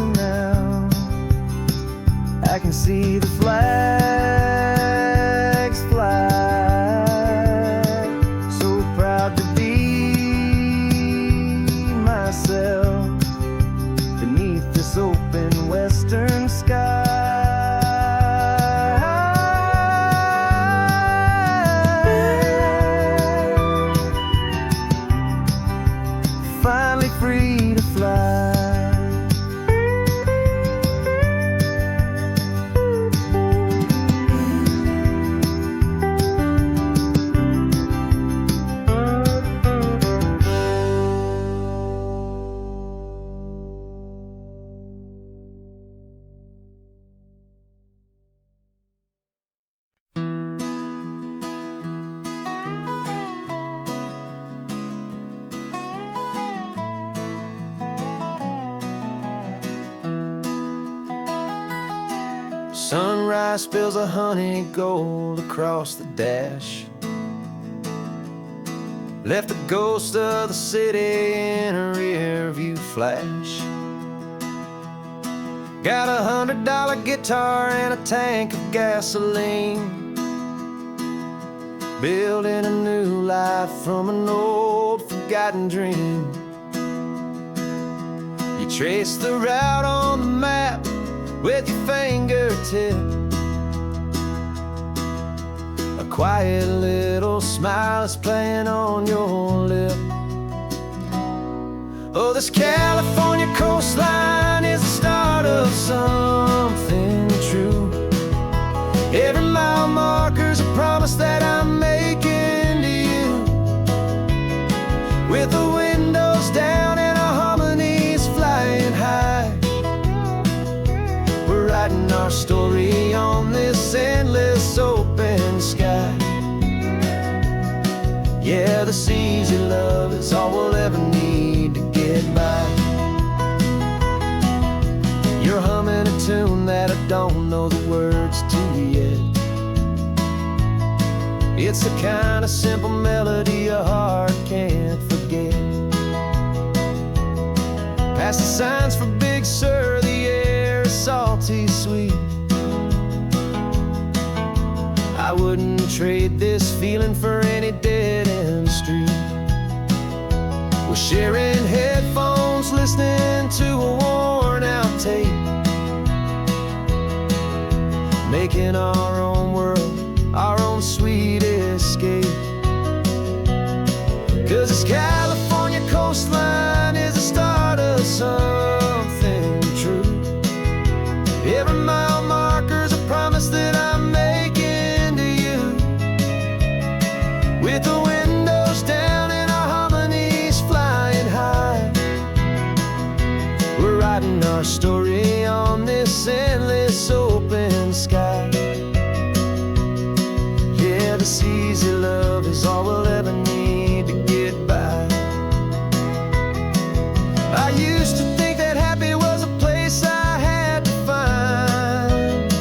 now. I can see the flags fly. So proud to be myself beneath this open western sky. Finally free to fly. Sunrise spills a honey gold across the dash. Left the ghost of the city in a rear view flash. Got $100 guitar and a tank of gasoline, building a new life from an old forgotten dream. You trace the route on the map with your fingertip, a quiet little smile is playing on your lip. Oh, this California coastline is the start of something true. Every mile marker's a promise that I'm making to you. With the windows down and our harmonies flying high, we're writing our story on this endless this easy love is all we'll ever need to get by. You're humming a tune that I don't know the words to yet. It's the kind of simple melody a heart can't forget. Past the signs for Big Sur, the air is salty sweet. I wouldn't trade this feeling for any dead-end street. We're sharing headphones, listening to a worn-out tape, making our own world, our own sweet escape. 'Cause this California coastline is the start of something true. Every mile marker's a promise that I'm making to you. With the windows down and our harmonies flying high, we're writing our story on this endless open sky. Yeah, this easy love is all we'll ever need to get by. I used to think that happy was a place I had to find,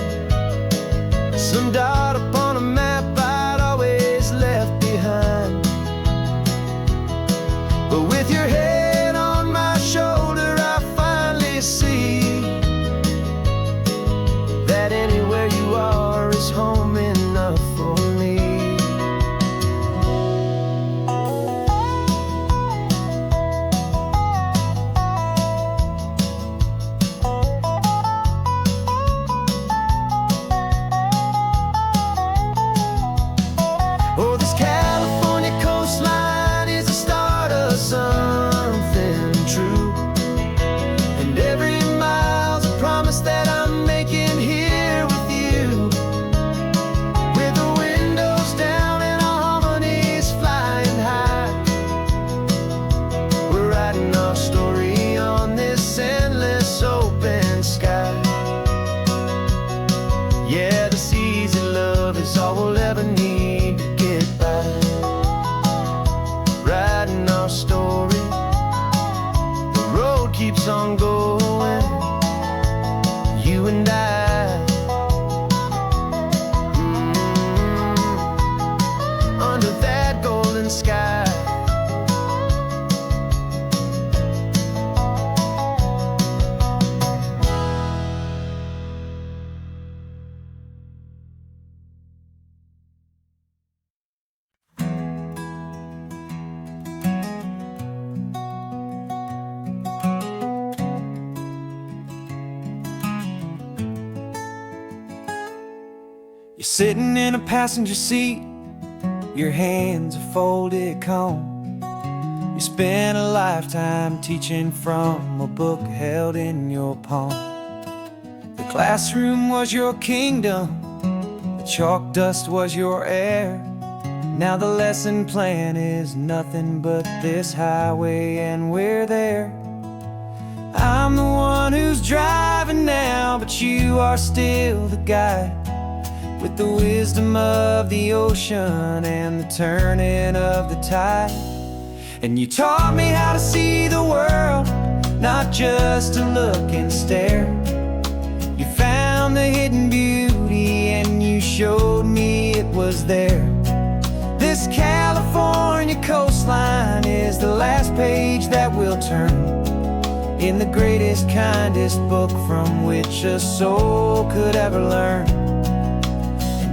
some dot upon a map I'd always left behind. But with your head on my shoulder, I finally see that anywhere you are is home enough for me. Oh, this California coastline is the start of something true, and every mile's a promise that I'm making here with you. With the windows down and our harmonies flying high, we're writing our story on this endless open sky. Yeah, this easy love is all we'll ever need to get by. Writing our story, the road keeps on going, you and I. Under that golden sky. You're sitting in a passenger seat, your hands are folded calm. You spent a lifetime teaching from a book held in your palm. The classroom was your kingdom, the chalk dust was your air. Now the lesson plan is nothing but this highway, and we're there. I'm the one who's driving now, but you are still the guide, with the wisdom of the ocean and the turning of the tide. And you taught me how to see the world, not just to look and stare. You found the hidden beauty and you showed me it was there. This California coastline is the last page that we'll turn in the greatest, kindest book from which a soul could ever learn.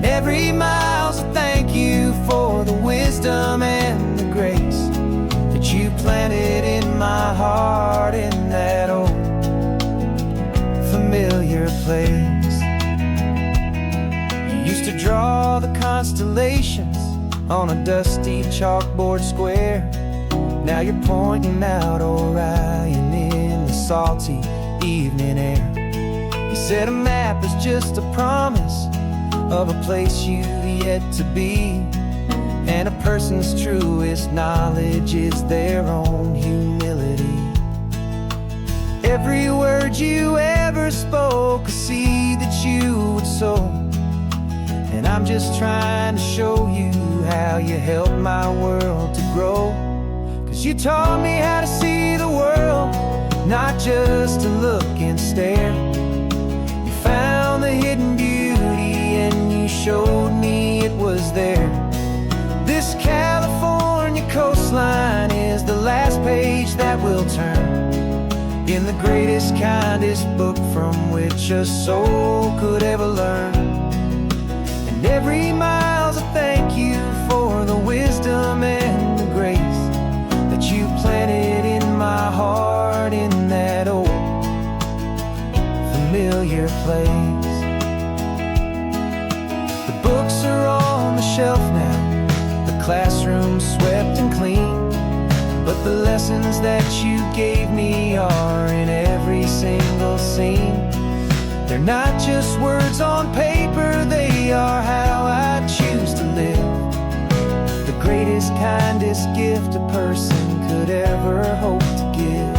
And every mile's a thank you for the wisdom and the grace that you planted in my heart in that old familiar place. You used to draw the constellations on a dusty chalkboard square. Now you're pointing out Orion in the salty evening air. You said a map is just a promise of a place you've yet to be, and a person's truest knowledge is their own humility. Every word you ever spoke, a seed that you would sow, and I'm just trying to show you how you helped my world to grow. 'Cause you taught me how to see the world, not just to look and stare. You found the hidden beauty and you showed me it was there. This California coastline is the last page that we'll turn in the greatest, kindest book from which a soul could ever learn. And every mile's a thank you for the wisdom and the grace that you planted in my heart in that old familiar place. The books are on the shelf now, the classroom swept and clean, but the lessons that you gave me are in every single scene. They're not just words on paper, they are how I choose to live. The greatest, kindest gift a person could ever hope to give.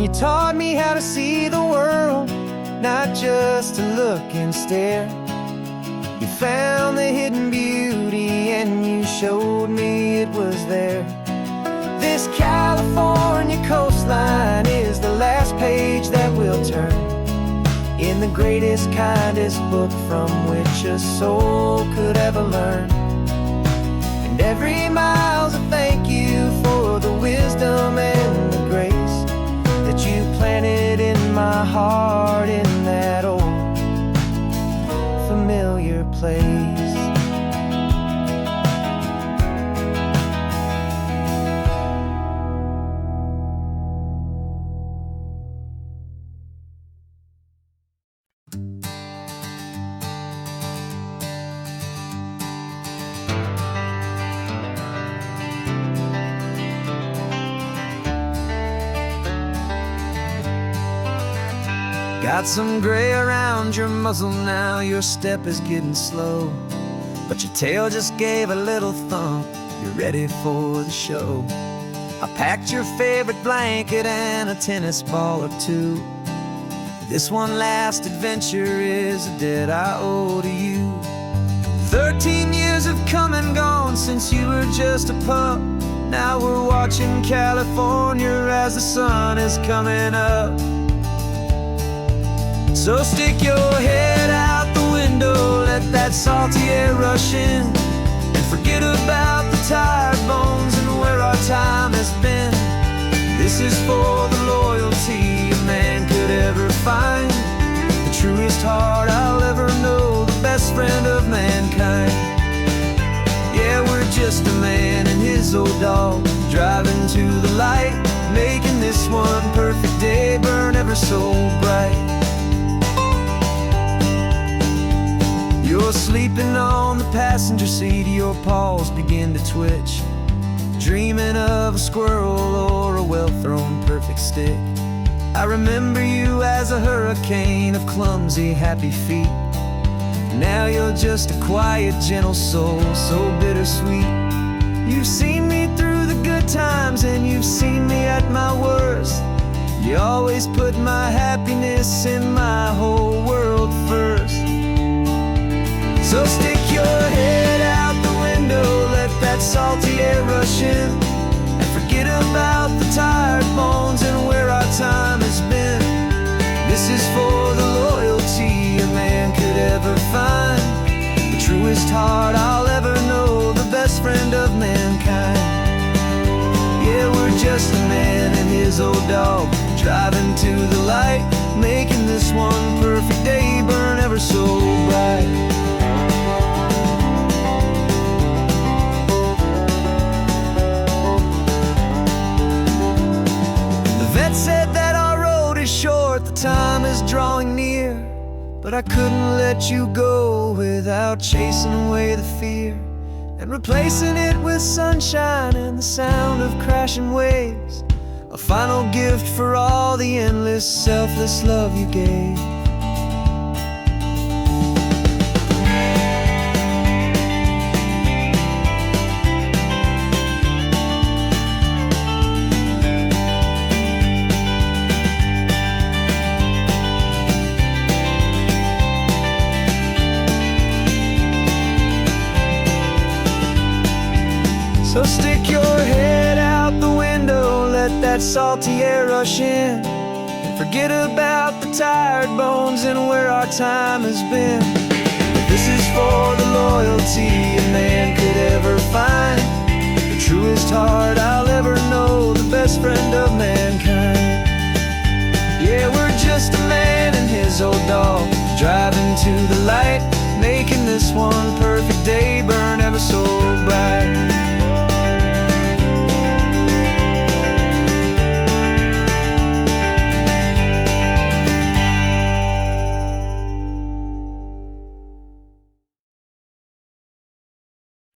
You taught me how to see the world, not just to look and stare. You found the hidden beauty and you showed me it was there. This California coastline is the last page that we'll turn in the greatest, kindest book from which a soul could ever learn. And every mile's a thank you for the wisdom and the grace that you planted in my heart in that old familiar place. Got some gray around your muzzle now, your step is getting slow, but your tail just gave a little thump, you're ready for the show. I packed your favorite blanket and a tennis ball or two. This one last adventure is a debt I owe to you. 13 years have come and gone since you were just a pup. Now we're watching California as the sun is coming up. So stick your head out the window, let that salty air rush in, and forget about the tired bones and where our time has been. This is for the loyalty a man could ever find, the truest heart I'll ever know, the best friend of mankind. Yeah, we're just a man and his old dog, driving to the light, making this one perfect day burn ever so bright. You're sleeping on the passenger seat, your paws begin to twitch, dreaming of a squirrel or a well-thrown perfect stick. I remember you as a hurricane of clumsy, happy feet. Now you're just a quiet, gentle soul, so bittersweet. You've seen me through the good times and you've seen me at my worst. You always put my happiness in my whole world first. So stick your head out the window, let that salty air rush in, and forget about the tired bones and where our time has been. This is for the loyalty a man could ever find, the truest heart I'll ever know, the best friend of mankind. Yeah, we're just a man and his old dog, driving to the light, making this one perfect day burn ever so bright. Said that our road is short, the time is drawing near, but I couldn't let you go without chasing away the fear and replacing it with sunshine and the sound of crashing waves, a final gift for all the endless, selfless love you gave. So stick your head out the window, let that salty air rush in, and forget about the tired bones and where our time has been. This is for the loyalty a man could ever find, the truest heart I'll ever know, the best friend of mankind. Yeah, we're just a man and his old dog, driving to the light, making this one perfect day burn ever so bright.